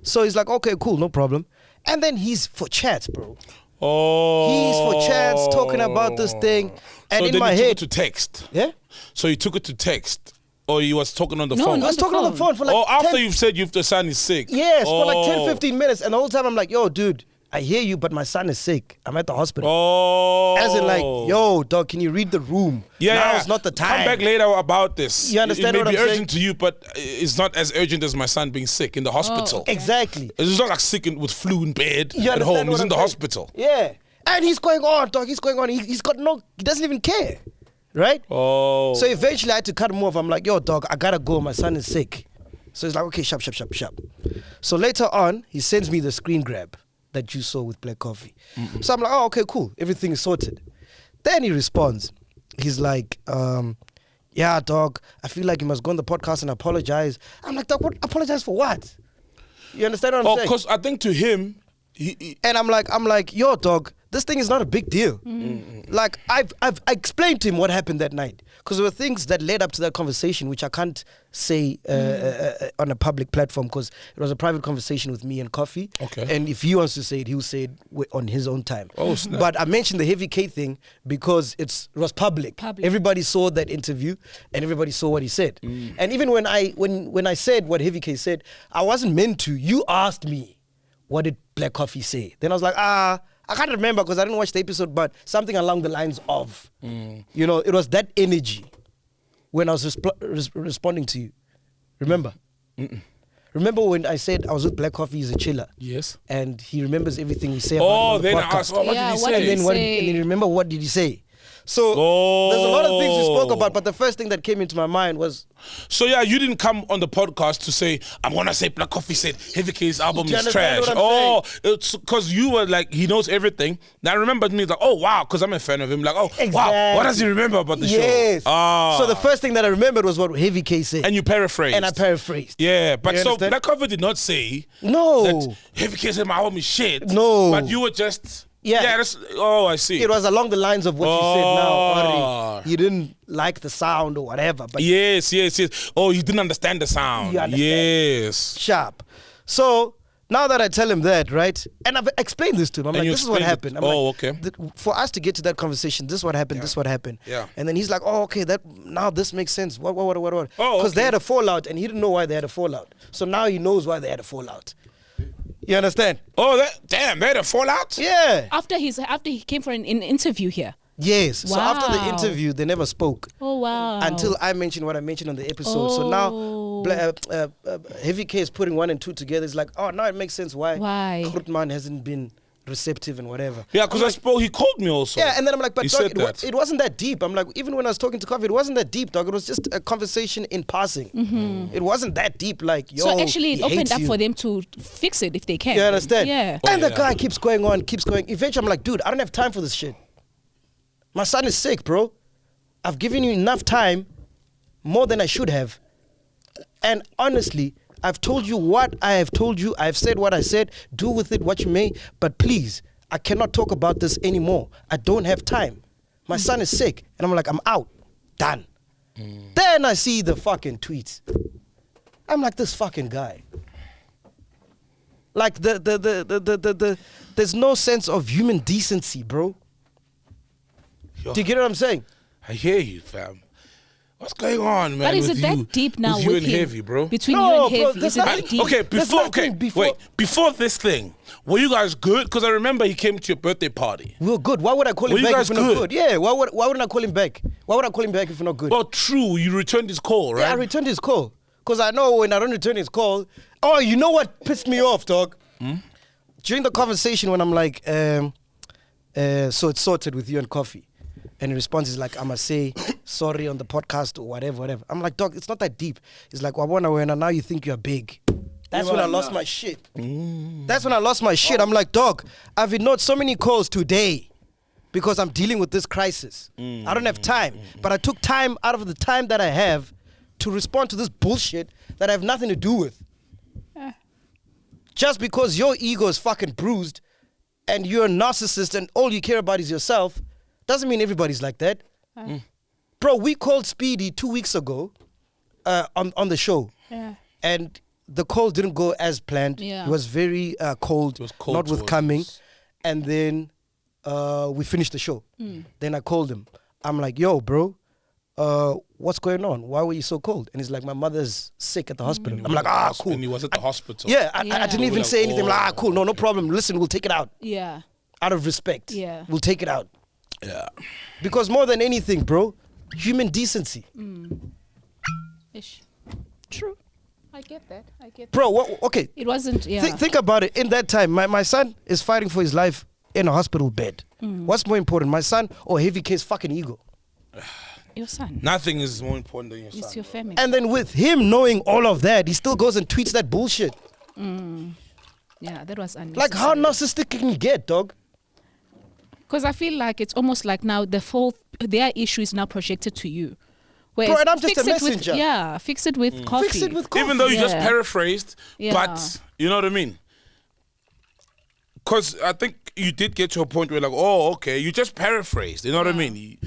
So he's like, okay, cool, no problem. And then he's for chats, bro. Oh. He's for chats, talking about this thing. And so in then my you head. took it to text. Yeah? So you took it to text. Or you was talking on the No, phone? I was talking on the phone for like after you've said the son is sick. Yes, for like 10, 15 minutes. And the whole time I'm like, yo, dude, I hear you, but my son is sick. I'm at the hospital. Oh. As in like, yo, dog, can you read the room? Yeah, now is not the time. Come back later about this. You understand it what may I'm be saying? urgent to you, but it's not as urgent as my son being sick in the hospital. okay. Exactly. It's not like sick with flu in bed You at understand home. what He's in I'm the saying? hospital. Yeah. And he's going on, dog. He's going on. He doesn't even care. Right? Oh. So eventually I had to cut him off. I'm like, yo, dog, I gotta go. My son is sick. So he's like, okay, sharp. So later on, he sends me the screen grab that you saw with Black Coffee. So I'm like, oh, okay, cool. Everything is sorted. Then he responds. He's like, yeah, dog, I feel like you must go on the podcast and apologize. I'm like, dog, what? Apologize for what? You understand what I'm saying? Because I think to him, and I'm like, yo, dog, this thing is not a big deal. Like, I explained to him what happened that night. Because there were things that led up to that conversation which I can't say on a public platform because it was a private conversation with me and Coffee. Okay. And if he wants to say it, he'll say it on his own time. Oh, snap. But I mentioned the Heavy K thing because it was public. Everybody saw that interview and everybody saw what he said. And even when I said what Heavy K said, I wasn't meant to. You asked me, what did Black Coffee say? Then I was like, I can't remember because I didn't watch the episode, but something along the lines of, it was that energy when I was responding to you. Remember? Remember when I said I was with Black Coffee, he's a chiller. Yes. And he remembers everything we say about him on the then podcast. I asked, what did he say? And then remember what did he say? So there's a lot of things we spoke about, but the first thing that came into my mind was... So yeah, you didn't come on the podcast to say, I'm going to say Black Coffee said Heavy K's album Do you is understand trash. what I'm It's because you were like, he knows everything. Now I remember me like, oh wow, because I'm a fan of him. Like, oh wow, what does he remember about the show? Yes. Ah. So the first thing that I remembered was what Heavy K said. And you paraphrased. And I paraphrased. Yeah, but You so understand? Black Coffee did not say No. that Heavy K said my album is shit. No. But you were just... Yeah. That's, I see. It was along the lines of what you said now, Oh. Ari. You didn't like the sound or whatever. But Yes. Oh, you didn't understand the sound. You understand. Yes. Sharp. So now that I tell him that, right? And I've explained this to him. I'm And like, you this is what explained happened. it. I'm Oh, like, okay. For us to get to that conversation, this is what happened, this is what happened. Yeah. And then he's like, oh, okay, now this makes sense. What? Oh, Because they okay. had a fallout and he didn't know why they had a fallout. So now he knows why they had a fallout. You understand? Oh, they had a fallout? Yeah. After he came for an interview here. Yes. So after the Wow. interview, they never spoke. Oh wow. Until I mentioned what I mentioned on the episode. So now Heavy K is putting 1 and 2 together. It's like, oh, now it makes sense why Why? Grootman hasn't been receptive and whatever. Yeah, because I spoke. He called me also. Yeah, and then I'm like, but He dog, said that. it wasn't that deep. I'm like, even when I was talking to Coffee, it wasn't that deep, dog. It was just a conversation in passing. It wasn't that deep. Like, yo, So actually, it he opened hates up you. for them to fix it if they can. You understand? Yeah. And the guy keeps going on, keeps going. Eventually, I'm like, dude, I don't have time for this shit. My son is sick, bro. I've given you enough time, more than I should have. And honestly, I've told you what I have told you. I've said what I said. Do with it what you may. But please, I cannot talk about this anymore. I don't have time. My son is sick. And I'm like, I'm out. Done. Then I see the fucking tweets. I'm like, this fucking guy. Like, there's no sense of human decency, bro. Yo, Do you get what I'm saying? I hear you, fam. What's going on, man? But is with it that you, deep now with you with and him? Heavy, bro? Between No, you and bro, Heavy, there's is it nothing- that deep? Okay, There's before nothing before- wait, before this thing, were you guys good? Because I remember he came to your birthday party. We were good. Why would I call Were him you back guys if we're not good? good? Yeah, why wouldn't I call him back? Why would I call him back if we're not good? Well, true, you returned his call, right? Yeah, I returned his call. Because I know when I don't return his call... Oh, you know what pissed me off, dog? During the conversation when I'm like, so it's sorted with you and Coffee. And the response is like, I must say sorry on the podcast or whatever. I'm like, dog, it's not that deep. It's like, Wabona, now you think you're big. That's when I lost my shit. That's when I lost my shit. I'm like, dog, I've ignored so many calls today because I'm dealing with this crisis. I don't have time. But I took time out of the time that I have to respond to this bullshit that I have nothing to do with. Just because your ego is fucking bruised and you're a narcissist and all you care about is yourself, doesn't mean everybody's like that. Bro, we called Speedy 2 weeks ago on the show. Yeah. And the call didn't go as planned. Yeah. It was very cold, It was cold not with towards coming. us. And then we finished the show. Then I called him. I'm like, yo, bro, what's going on? Why were you so cold? And he's like, my mother's sick at the hospital. I'm like, cool. And he was at the hospital. Yeah, I Yeah. didn't even Like, say anything. I'm oh. like, cool, no problem. Listen, we'll take it out. Yeah. Out of respect. Yeah. We'll take it out. Yeah. Because more than anything, bro, human decency. Ish. True. I get that. Bro, okay. It wasn't, yeah. Think about it. In that time, my son is fighting for his life in a hospital bed. What's more important, my son or Heavy K's fucking ego? Your son. Nothing is more important than your It's son. your family. And then with him knowing all of that, he still goes and tweets that bullshit. Yeah, that was unnecessary. Like, how narcissistic can you get, dog? Because I feel like it's almost like now their issue is now projected to you. Whereas Bro, and I'm just fix a it with- messenger. Yeah, fix it with Coffee. Fix it with coffee. Even though you just Yeah. paraphrased, Yeah. but you know what I mean? Because I think you did get to a point where like, oh, okay, you just paraphrased. You know what I mean?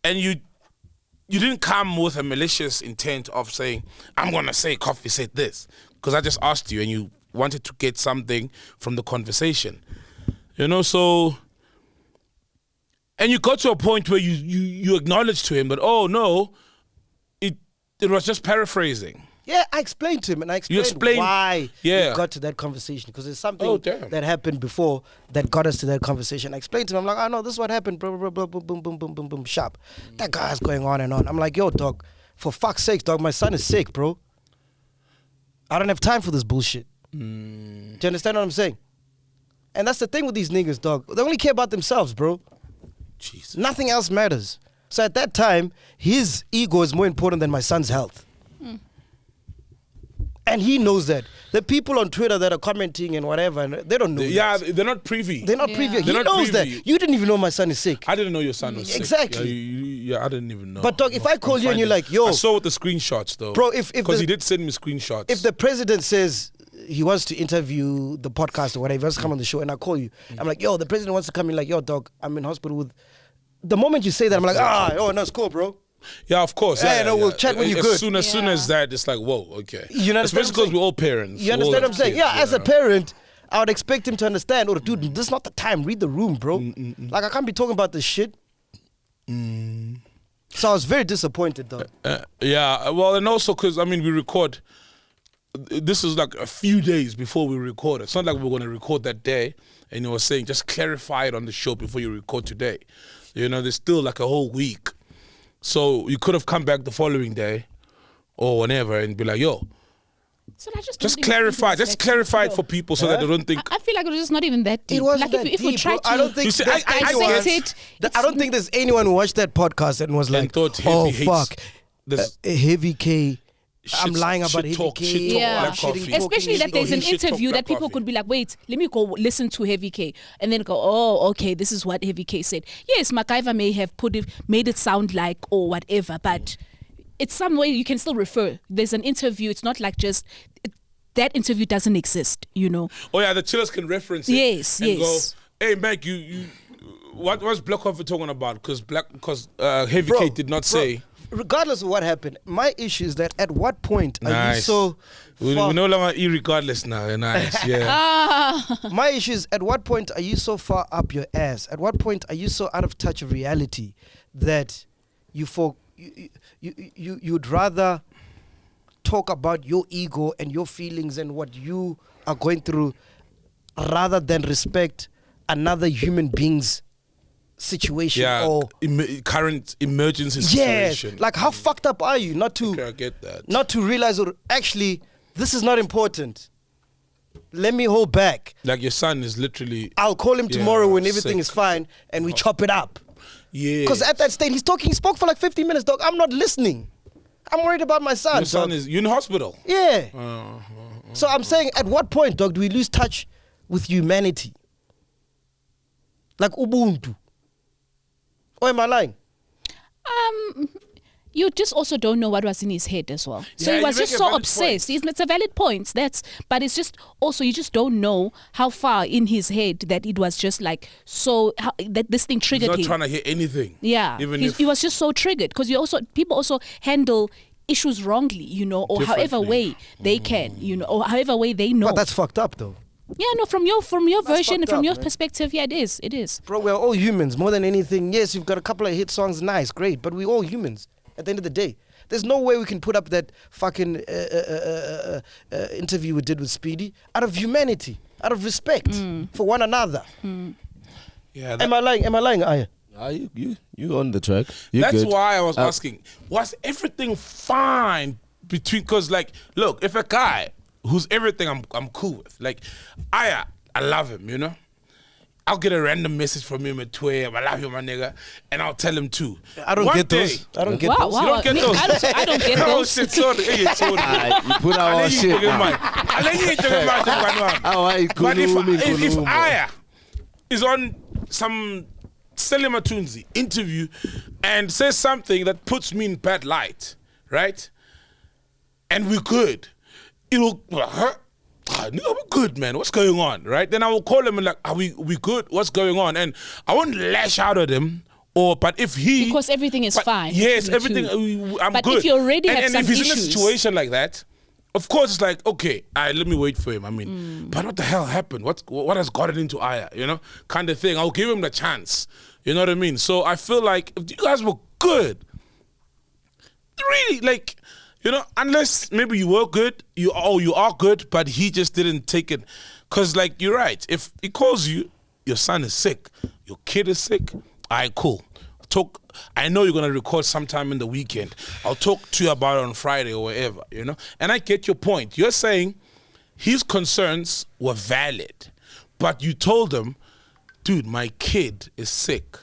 And you didn't come with a malicious intent of saying, I'm going to say Coffee said this. Because I just asked you and you wanted to get something from the conversation. You know, so... And you got to a point where you acknowledged to him that, oh, no, it was just paraphrasing. Yeah, I explained to him and I explained why we got to that conversation. Because there's something that happened before that got us to that conversation. I explained to him, I'm like, oh no, this is what happened, blah, blah, blah, blah, boom, boom, boom, boom, boom, sharp. That guy's going on and on. I'm like, yo, dog, for fuck's sake, dog, my son is sick, bro. I don't have time for this bullshit. Do you understand what I'm saying? And that's the thing with these niggas, dog. They only care about themselves, bro. Jesus. Nothing else matters. So at that time, his ego is more important than my son's health. And he knows that. The people on Twitter that are commenting and whatever, they don't know. Yeah, they're not privy. They're not privy. He They're not knows privy. that. You didn't even know my son is sick. I didn't know your son was sick. Exactly. Yeah, I didn't even know. But dog, if I call you and you're like, yo, I saw the screenshots though. Bro, if because he did send me screenshots. If the president says he wants to interview the podcast or whatever, he wants to come on the show and I call you, I'm like, yo, the president wants to come in, like, yo, dog, I'm in hospital with. The moment you say that, I'm like, oh no, it's cool, bro. Yeah, of course. Yeah, no, we'll chat when you're good. As soon as that, it's like, whoa, okay. You understand? Especially because we're all parents. You understand what I'm saying? Yeah, as a parent, I would expect him to understand, oh, dude, this is not the time. Read the room, bro. Like, I can't be talking about this shit. So I was very disappointed, though. Yeah, well, and also because, I mean, we record. This is like a few days before we record. It's not like we're going to record that day. And you were saying, just clarify it on the show before you record today. You know, there's still like a whole week. So you could have come back the following day or whenever and be like, yo, So I just clarify. Just clarify it for people so that they don't think. I feel like it was just not even that deep. It wasn't like that if we deep, try bro. to I don't think dissect it. I don't think there's anyone who watched that podcast and was like, thought "Oh Heavy fuck, hates Heavy K." I'm Shit- lying about shit Heavy talk, K. shit talk, Yeah. black coffee. Especially that there's an Shit talk, interview black that people coffee. could be like, wait, let me go listen to Heavy K, and then go, oh, okay, this is what Heavy K said. Yes, MacGyver may have made it sound like or whatever, but it's some way you can still refer. There's an interview. It's not like just that interview doesn't exist, you know. Oh yeah, the chillers can reference it. Yes, and yes. Go, hey, Mac, you what was Black Coffee talking about? Because Heavy K did not say. Regardless of what happened, my issue is that at what point are you Nice. so We no longer irregardless now. Nice, yeah. My issue is at what point are you so far up your ass? At what point are you so out of touch of reality that you'd rather talk about your ego and your feelings and what you are going through rather than respect another human being's situation or current emergency situation. Like how fucked up are you not to I get that. not to realize actually this is not important. Let me hold back. Like your son is literally. I'll call him tomorrow when sick. everything is fine and we chop it up. Yeah. Because at that stage he spoke for like 50 minutes, dog. I'm not listening. I'm worried about my son. Your son is in hospital. Yeah. So I'm saying, at what point, dog, do we lose touch with humanity? Like Ubuntu. Or am I lying? You just also don't know what was in his head as well. So Yeah, he was you just make a so valid obsessed. point. It's a valid point. But it's just also you just don't know how far in his head that it was just like that this thing He's triggered not him. trying to hear anything. Yeah, Even he was just so triggered because people also handle issues wrongly, you know, or however Differently. way they can, you know, or however way they know. But that's fucked up, though. Yeah, no, from your version and fucked from up, your man. perspective, yeah, it is. Bro, we're all humans more than anything. Yes, you've got a couple of hit songs, nice, great, but we're all humans at the end of the day. There's no way we can put up that fucking interview we did with Speedy out of humanity, out of respect for one another. Yeah. Am I lying, Aya? You on the track. That's good. why I was asking, was everything fine between, because like, look, if a guy who's everything I'm cool with, like, I love him, you know? I'll get a random message from him at 12, I love you, my nigga, and I'll tell him too. I don't get those. I don't get those. You don't get those? I don't get Oh, those. shit, sorry. Hey, sorry. You put our shit. But if Aya is on some Selima Tunzi interview and says something that puts me in bad light, right? And we're good, it'll hurt. Nigga, we're good, man. What's going on, right? Then I will call him and like, are we good? What's going on? And I won't lash out at him. But if because everything is fine. Yes, between the everything. two. I'm but good. if you already have and some if he's issues, in a situation like that, of course it's like, okay, let me wait for him. I mean, but what the hell happened? What has gotten into Aya? You know, kind of thing. I'll give him the chance. You know what I mean? So I feel like if you guys were good, really, like, you know, unless maybe you were good, you are good, but he just didn't take it. Because, like, you're right. If he calls you, your son is sick, your kid is sick, all right, cool. I know you're going to record sometime in the weekend. I'll talk to you about it on Friday or whatever, you know? And I get your point. You're saying his concerns were valid, but you told him, dude, my kid is sick,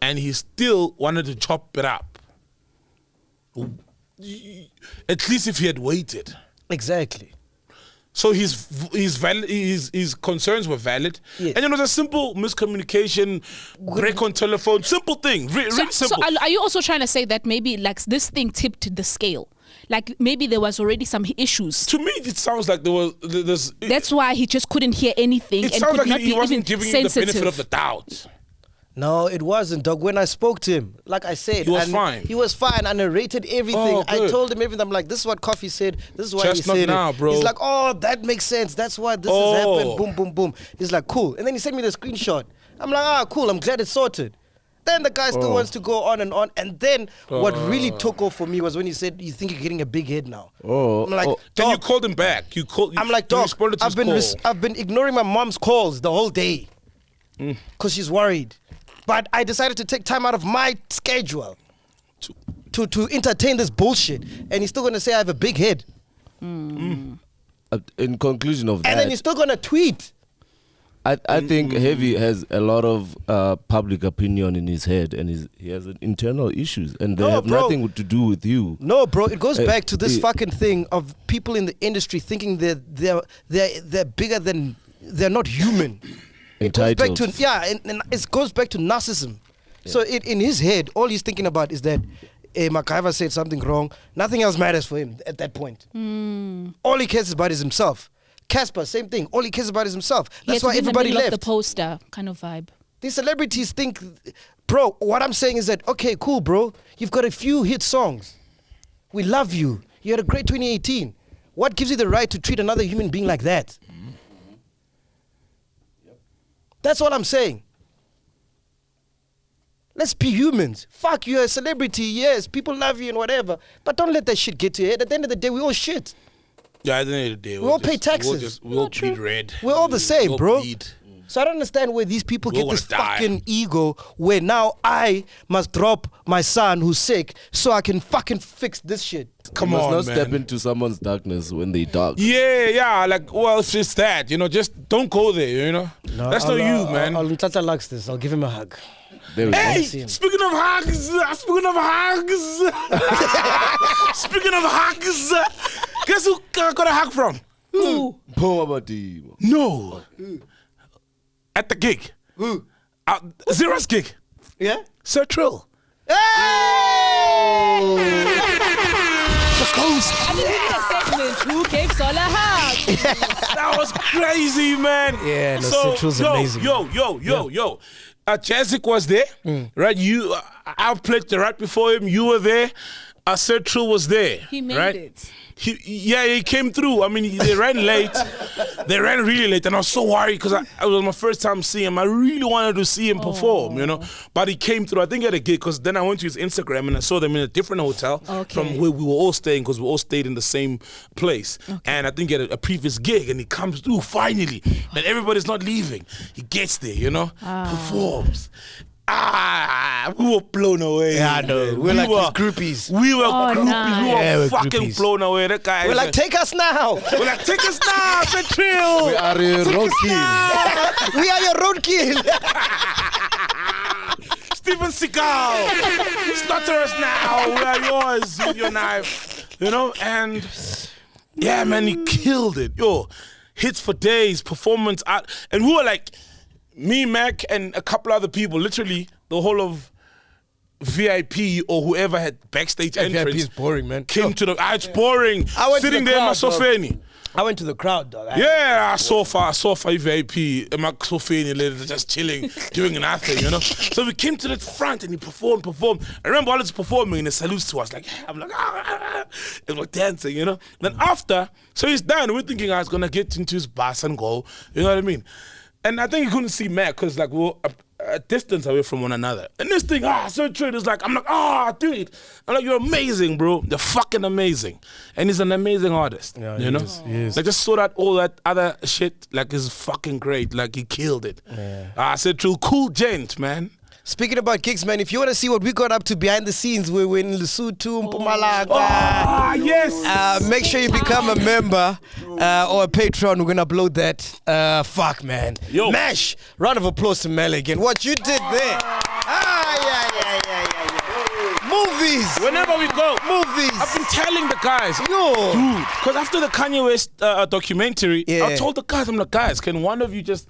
and he still wanted to chop it up. At least if he had waited. Exactly. So his concerns were valid. Yes. And it was a simple miscommunication, break on telephone, simple thing, really simple. So are you also trying to say that maybe like this thing tipped the scale? Like maybe there was already some issues. To me, it sounds like there's... That's why he just couldn't hear anything. It and sounds could like not he be wasn't even giving sensitive. you the benefit of the doubt. No, it wasn't, dog. When I spoke to him, like I said, He was fine. He was fine. I narrated everything. Oh, I good. told him everything. I'm like, this is what Coffee said. This is why Just he not said now, it. bro. He's like, oh, that makes sense. That's why this has happened. Boom, boom, boom. He's like, cool. And then he sent me the screenshot. I'm like, cool. I'm glad it's sorted. Then the guy still wants to go on. And then what really took off for me was when he said, you think you're getting a big head now. I'm like, Then you dog. called him back. I'm like, you dog, responded to his call. I've been ignoring my mom's calls the whole day because she's worried. But I decided to take time out of my schedule to entertain this bullshit. And he's still going to say I have a big head. in conclusion of that, And then you're still gonna tweet. I think Heavy has a lot of public opinion in his head, and he has internal issues, and they have nothing to do with you. No, bro, it goes back to this fucking thing of people in the industry thinking they're bigger than they're not human. It goes back to and it goes back to narcissism. Yeah. So in his head, all he's thinking about is that MacGyver said something wrong. Nothing else matters for him at that point. All he cares about is himself. Casper, same thing. All he cares about is himself. That's why everybody left. The poster kind of vibe. These celebrities think, bro, what I'm saying is that, okay, cool, bro. You've got a few hit songs. We love you. You had a great 2018. What gives you the right to treat another human being like that? That's all I'm saying. Let's be humans. Fuck, you're a celebrity, yes. People love you and whatever. But don't let that shit get to your head. At the end of the day, we all shit. Yeah, at the end of the day, we all pay taxes. We all bleed red. We're all the same, bro. Bleed. So I don't understand where these people get this fucking ego where now I must drop my son who's sick so I can fucking fix this shit. Come on, man. You must not step into someone's darkness when they dark. Yeah, like, well, it's just that, just don't go there, No, that's not you, man. Tata likes this. I'll give him a hug. Hey, speaking of hugs, guess who got a hug from? Who? No. At the gig. Who? Zero's gig. Yeah? Sir Trill. Hey! The ghost. Who gave Sol a hug? That was crazy, man. Yeah, no, Sir Trill's amazing. Yo. Jazik was there, right? I played right before him. You were there. Sir Trill was there. He made right? it. He came through. I mean, they ran late. They ran really late, and I was so worried because it was my first time seeing him. I really wanted to see him perform, But he came through. I think at a gig because then I went to his Instagram and I saw them in a different hotel from where we were all staying because we all stayed in the same place. Okay. And I think at a previous gig, and he comes through finally, and everybody's not leaving. He gets there, performs. We were blown away. Yeah, I know. We're like groupies. We were groupies. Nice. We were fucking groupies. Blown away. That guy. We're like, take us now. We're like, take us now. Sir Trill. We are your roadkill. We are your roadkill. Steven Seagal. Slaughter us now. We are yours with your knife. And yeah, man, he killed it. Hits for days, performance art. And we were like, me, Mac, and a couple other people, literally the whole of VIP or whoever had backstage entrance. VIP is boring, man. Came to the. It's boring. I went sitting to the there in my crowd, Sofeni. I went to the crowd, dog. Yeah, I saw VIP in my Sofeni, just chilling, doing nothing, So we came to the front and he performed. I remember while he's performing and he salutes to us, I'm like, and we're dancing, Then after, so he's done. We're thinking I was gonna get into his bus and go, you know what I mean? And I think he couldn't see Mac because we were a distance away from one another. And this thing, Sir Trill is like, I'm like, dude. I'm like, you're amazing, bro. You're fucking amazing. And he's an amazing artist, He is. Like, just saw that all that other shit, is fucking great. Like, he killed it. Yeah. Sir Trill, cool gent, man. Speaking about gigs, man, if you want to see what we got up to behind the scenes, we're in Lesotho, Mpumalanga. Yes. Make sure you become a member or a patron. We're going to upload that. Fuck, man. Yo. Mash. Round of applause to Mel again. What you did there. Yeah. Movies. Whenever we go. Movies. I've been telling the guys. Yo. Dude, because after the Kanye West documentary, I told the guys, I'm like, guys, can one of you just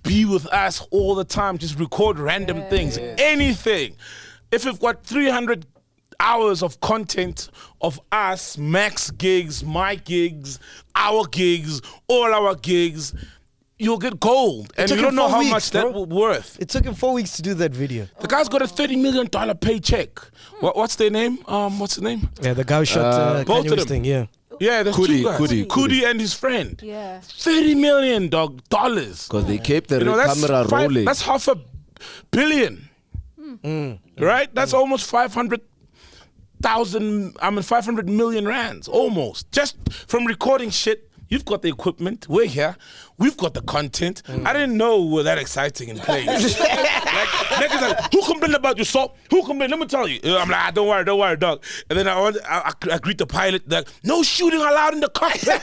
be with us all the time, just record random things, anything. If we've got 300 hours of content of us, Mac's gigs, my gigs, our gigs, all our gigs, you'll get gold. And you don't know how much that will worth. It took him 4 weeks to do that video. The guy's got a $30 million paycheck. What's their name? What's the name? Yeah, the guy who shot both Kanye of West them. thing, yeah. Yeah, there's two guys. Kudi and his friend. Yeah. $30 million, dollars. Because they kept the camera rolling. That's $500 million. Right? That's almost 500 million rands, almost. Just from recording shit. You've got the equipment. We're here. We've got the content. I didn't know we were that exciting and playing. Like, niggas like, who complained about you, so? Who complained? Let me tell you. I'm like, don't worry, dog. And then I greet the pilot, like, no shooting allowed in the cockpit.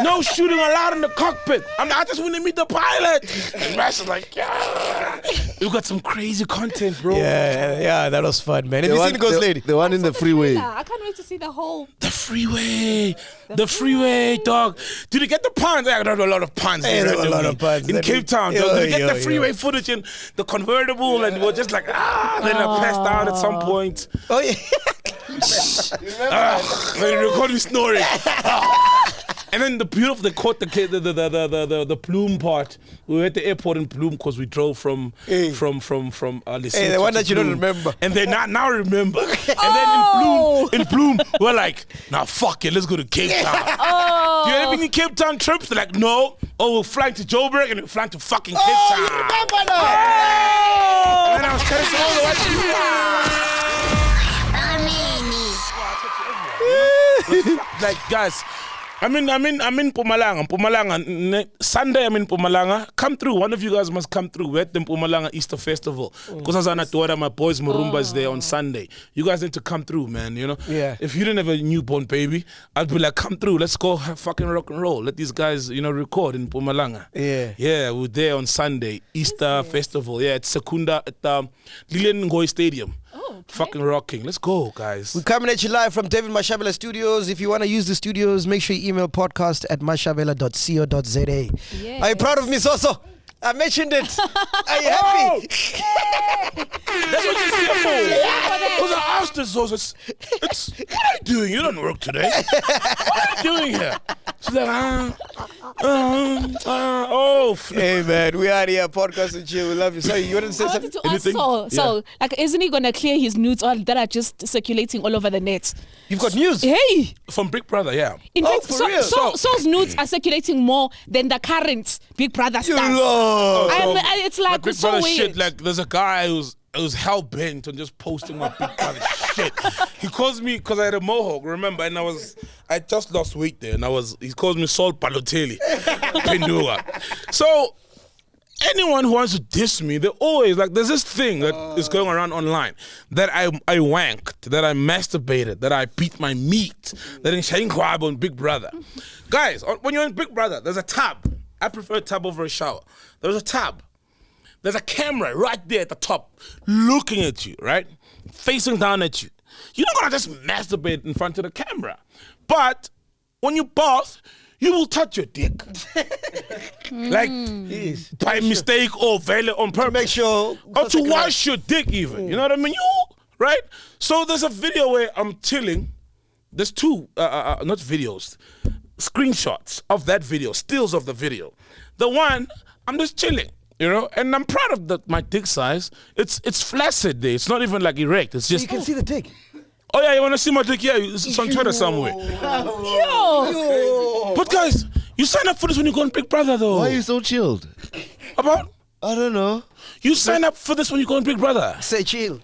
No shooting allowed in the cockpit. I'm like, I just want to meet the pilot. And Mash is like, yeah. You got some crazy content, bro. Yeah, that was fun, man. Have you seen the Ghost Lady? The one in the freeway. I can't wait to see the whole. The freeway, dog. Did you get the puns? I got a lot of puns. Hey, there were a lot of puns. In Cape Town, dog. Did you get the freeway footage in the convertible? And we were just like, then I passed out at some point. Oh, yeah. They recorded me snoring. And then they caught the Plume part. We were at the airport in Plume because we drove from Lesotho. Hey, the one that you don't remember. And they now remember. And then in Plume, we're like, nah, fuck it, let's go to Cape Town. Do you have any Cape Town trips? They're like, no. Oh, we're flying to Joburg and we're flying to fucking Cape Town. You remember that? And then I was telling you all the way. Like, guys, I'm in Mpumalanga. Sunday I'm in Mpumalanga. Come through. One of you guys must come through. We're at the Mpumalanga Easter Festival. Because my boys Marumba is there on Sunday. You guys need to come through, man. You know. Yeah. If you didn't have a newborn baby, I'd be like, come through. Let's go have fucking rock and roll. Let these guys, record in Mpumalanga. Yeah. Yeah, we're there on Sunday Easter Festival. Yeah, it's Sekunda at Lillian Stadium. Okay. Fucking rocking. Let's go, guys. We're coming at you live from David Mashabela Studios. If you want to use the studios, make sure you email podcast@mashabela.co.za. Yes. Are you proud of me, Soso? I mentioned it. Are you happy? That's what you're here for. Because I asked this, so what are you doing? You don't work today. What are you doing here? She's like, Hey, man, we are here, podcast and chill. We love you. Sorry, you want to say something? Anything? So, like, isn't he gonna clear his nudes that are just circulating all over the net? You've got news. Hey, from Big Brother, yeah. in fact, for real? So's nudes are circulating more than the current Big Brother You stars. know. It's like Big so Brother weird. shit, like there's a guy who's hell bent on just posting my Big Brother shit. He calls me because I had a mohawk, remember, and I just lost weight there, and he calls me Sol Palotelli. Penduga. So anyone who wants to diss me, they're always like, there's this thing that is going around online that I wanked, that I masturbated, that I beat my meat, that in Shainkwab on Big Brother. Guys, when you're in Big Brother, there's a tab. I prefer a tab over a shower. There's a tab. There's a camera right there at the top looking at you, right? Facing down at you. You're not going to just masturbate in front of the camera. But when you bath, you will touch your dick. Like, by mistake or valid on purpose. Make sure. Or to wash your dick even. You know what I mean? Right? So there's a video where I'm chilling. There's two, not videos, screenshots of that video, stills of the video. The one, I'm just chilling, and I'm proud of my dick size. It's flaccid there. It's not even like erect. It's just. You can see the dick. Oh yeah, you want to see my dick? Yeah, it's on Twitter somewhere. Yo. But guys, you sign up for this when you go on Big Brother though. Why are you so chilled? About? I don't know. You sign up for this when you go on Big Brother. Say chill.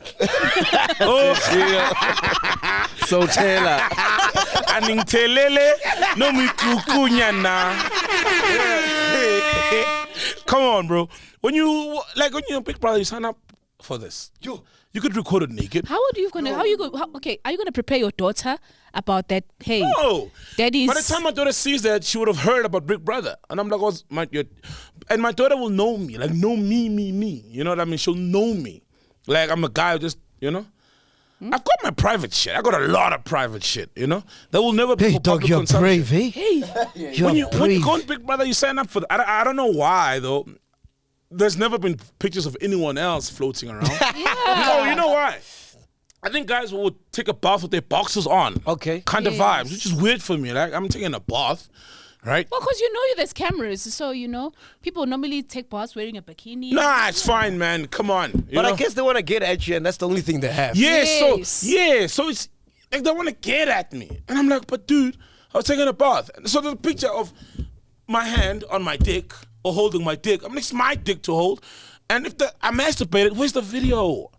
So Taylor. Aningtelele no mikukunya na. Come on, bro. When you're on Big Brother, you sign up for this. You could record it naked. Are you gonna prepare your daughter about that? Hey, no. Daddy's. By the time my daughter sees that, she would have heard about Big Brother, and I'm like, and my daughter will know me, like know me. You know what I mean? She'll know me, like I'm a guy who just, I've got my private shit. I got a lot of private shit. There will never be. Hey, dog, you're brave, eh? Hey, when you go on Big Brother, you sign up for that. I don't know why though. There's never been pictures of anyone else floating around. You know why? I think guys would take a bath with their boxers on. Okay. Kind of vibes, which is weird for me. Like, I'm taking a bath, right? well, because there's cameras, so people normally take baths wearing a bikini. Nah, it's fine, man. Come on. But I guess they want to get at you, and that's the only thing they have. Yeah, Yes. so it's like they want to get at me. And I'm like, but dude, I was taking a bath. So there's a picture of my hand on my dick or holding my dick. I mean, it's my dick to hold. And if I masturbated, where's the video?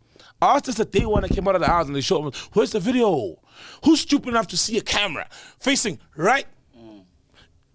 I asked this the day when I came out of the house and they showed me, where's the video? Who's stupid enough to see a camera facing right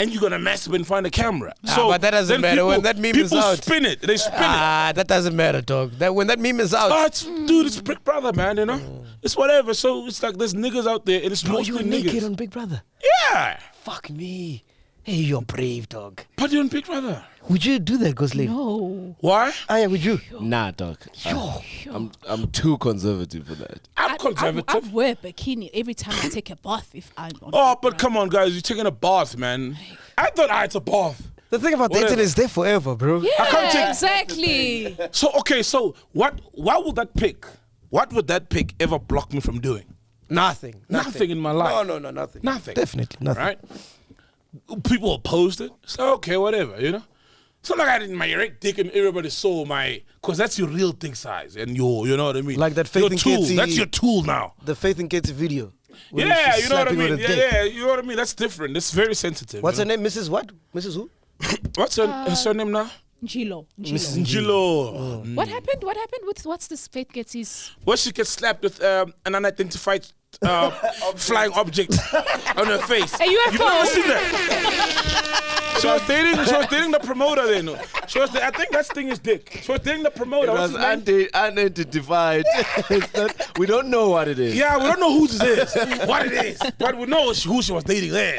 and you're gonna masturbate in front of the camera. But that doesn't matter when that meme is out. People spin it. They spin it. That doesn't matter, dog. When that meme is out. Dude, it's Big Brother, man. You know, it's whatever. So it's like there's niggas out there, and it's mostly you were niggas. naked on Big Brother. Yeah. Fuck me. Hey, you're brave, dog. But you're on Big Brother. Would you do that, Ghost Lady? No. Why? Yeah, would you? Nah, dog. I'm too conservative for that. I'm conservative. I wear a bikini every time I take a bath if I'm on. Oh, but come on, guys. You're taking a bath, man. I thought it's a bath. The thing about the internet is there forever, bro. Yeah, I can't take... exactly. So what would that pick? What would that pick ever block me from doing? Nothing in my life. No, nothing. Nothing. Definitely nothing. Right? People opposed it. So, okay, whatever, you know? It's not like I didn't my erect dick and everybody saw because that's your real dick size and you know what I mean? Like that Faith your and tool. Katie, That's your tool now. The Faith and Katie video. Yeah, you know what I mean? Yeah, you know what I mean? That's different. It's very sensitive. What's her name? Mrs. what? Mrs. who? What's her name now? Njilo. Mrs. Njilo. What happened? What happened with what's this Faith Getty's? Well, she gets slapped with an unidentified flying object on her face. A UFO. You've never seen that? She was dating the promoter then. I think that thing is dick. She was dating the promoter. It was unidentified. We don't know what it is. Yeah, we don't know whose it is, what it is, but we know who she was dating then.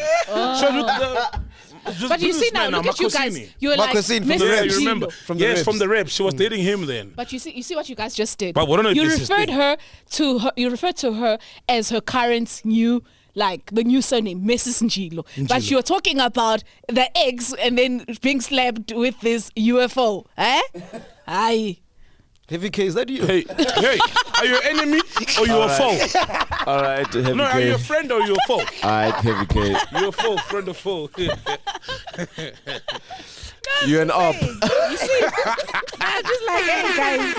But you see now, look at you guys. You're like from the yeah, Rebs. you remember? From the Rebs. From the Rebs. She was dating him then. But you see what you guys just did. But we don't know if you this is referred thing. her to her. You referred to her as her current new. Like the new surname, Mrs. Njilo. But you're talking about the eggs and then being slapped with this UFO. Eh? Aye. Heavy K, is that you? Hey, are you an enemy or you a foe? All right, Heavy K. No, are you a friend or you a foe? All right, Heavy K. You're a foe, friend or foe. You're an op. You see? I'm just like, hey guys.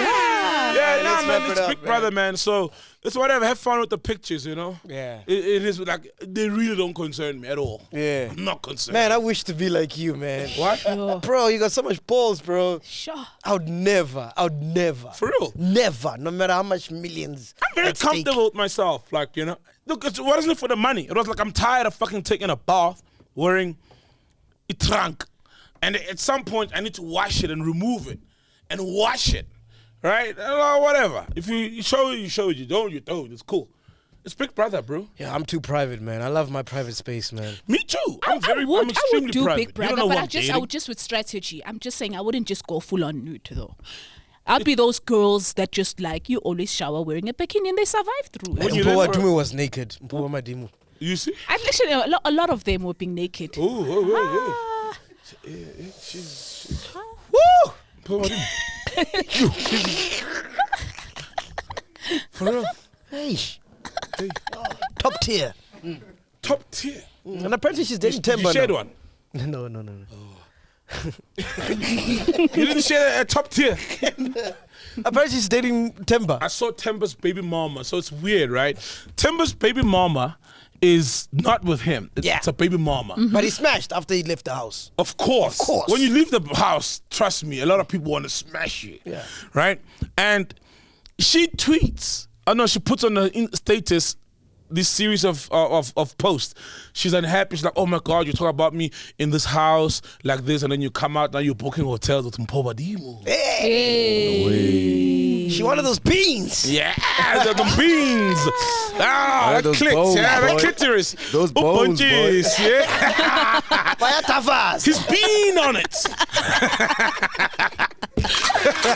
Yeah, let's man, wrap it's it up, Big Brother, man. So it's whatever. Have fun with the pictures, you know. Yeah. It is like they really don't concern me at all. Yeah. I'm not concerned. Man, I wish to be like you, man. What? Bro, you got so much balls, bro. Sure. I would never. For real? Never. No matter how much millions. I'm very at stake. comfortable with myself. Like, you know, look, it wasn't for the money. It was like I'm tired of fucking taking a bath, wearing a trunk, and at some point I need to wash it and remove it and wash it, right? Whatever. If you show it, you show it. You don't, you don't. It's cool. It's Big Brother, bro. Yeah, I'm too private, man. I love my private space, man. Me too. I'm I would extremely do private. Big Brother, you don't know but what I would just with strategy. I'm just saying I wouldn't just go full on nude though. I'd be those girls that just like you always shower wearing a bikini and they survive through it. Mpuwa Dume was naked. Mpuwa Madimu. You see? I literally a lot of them were being naked. She's Woo! for real. Hey. Top tier. Top tier. And apparently she's dating You Temba shared now. one. No. You didn't share a top tier. Apparently she's dating Temba. I saw Temba's baby mama, so it's weird, right? Temba's baby mama is not with him. It's a baby mama. But he smashed after he left the house. Of course. When you leave the house, trust me, a lot of people want to smash you. Yeah. Right? And she tweets. She puts on her status this series of posts. She's unhappy. She's like, oh my God, you talk about me in this house like this, and then you come out, now you're booking hotels with Mpoba Dimu. Hey. She one of those beans. Yeah, the beans. That clit. Bones, That clitoris. Those bones, bunches, yeah. He's bean on it.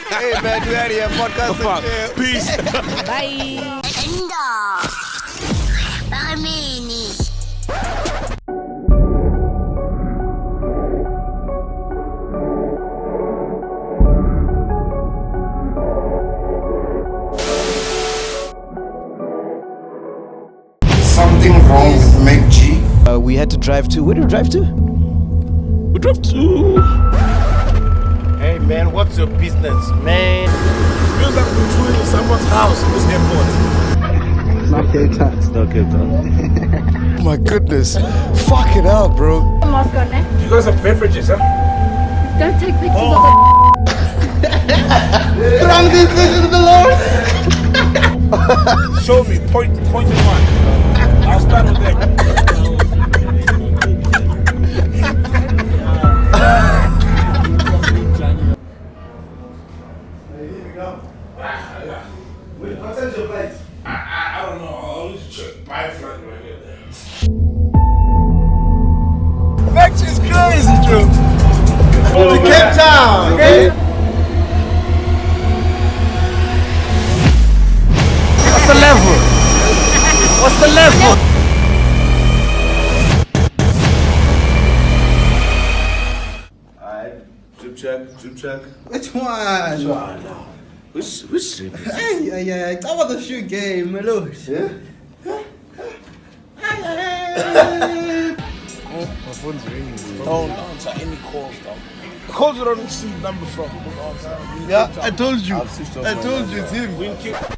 Hey man, we out here. Podcast. Peace. Bye. Something wrong with MacG. We had to drive to. Where did we drive to? We drove to. Hey man, what's your business, man? Feels like we're touring someone's house in this airport. It's not Cape Town. It's not Cape Town. Oh my goodness. Fuck it up, bro. You guys have beverages, huh? Don't take pictures of the Wrong these pictures of the Lord. Show me. Point in one. I'll start with that. What time's your flight? I don't know. I'll need to check. Buy a flight right here. MacG is crazy, Joe. To Cape Town, okay? What's the level? What's the level? Alright, drip check. Which one? Which trip? Hey, how about the shoe game, my lord? Yeah? My phone's ringing. Don't answer any calls, though. Calls you don't see number from. Yeah, I told you. It's him.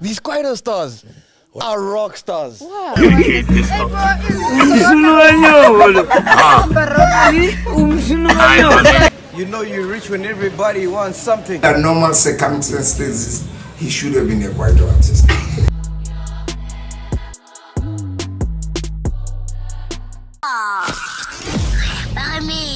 These Quieter stars are rock stars. Wow. You know you're rich when everybody wants something. Under normal circumstances, he should have been a Quieter artist. By me.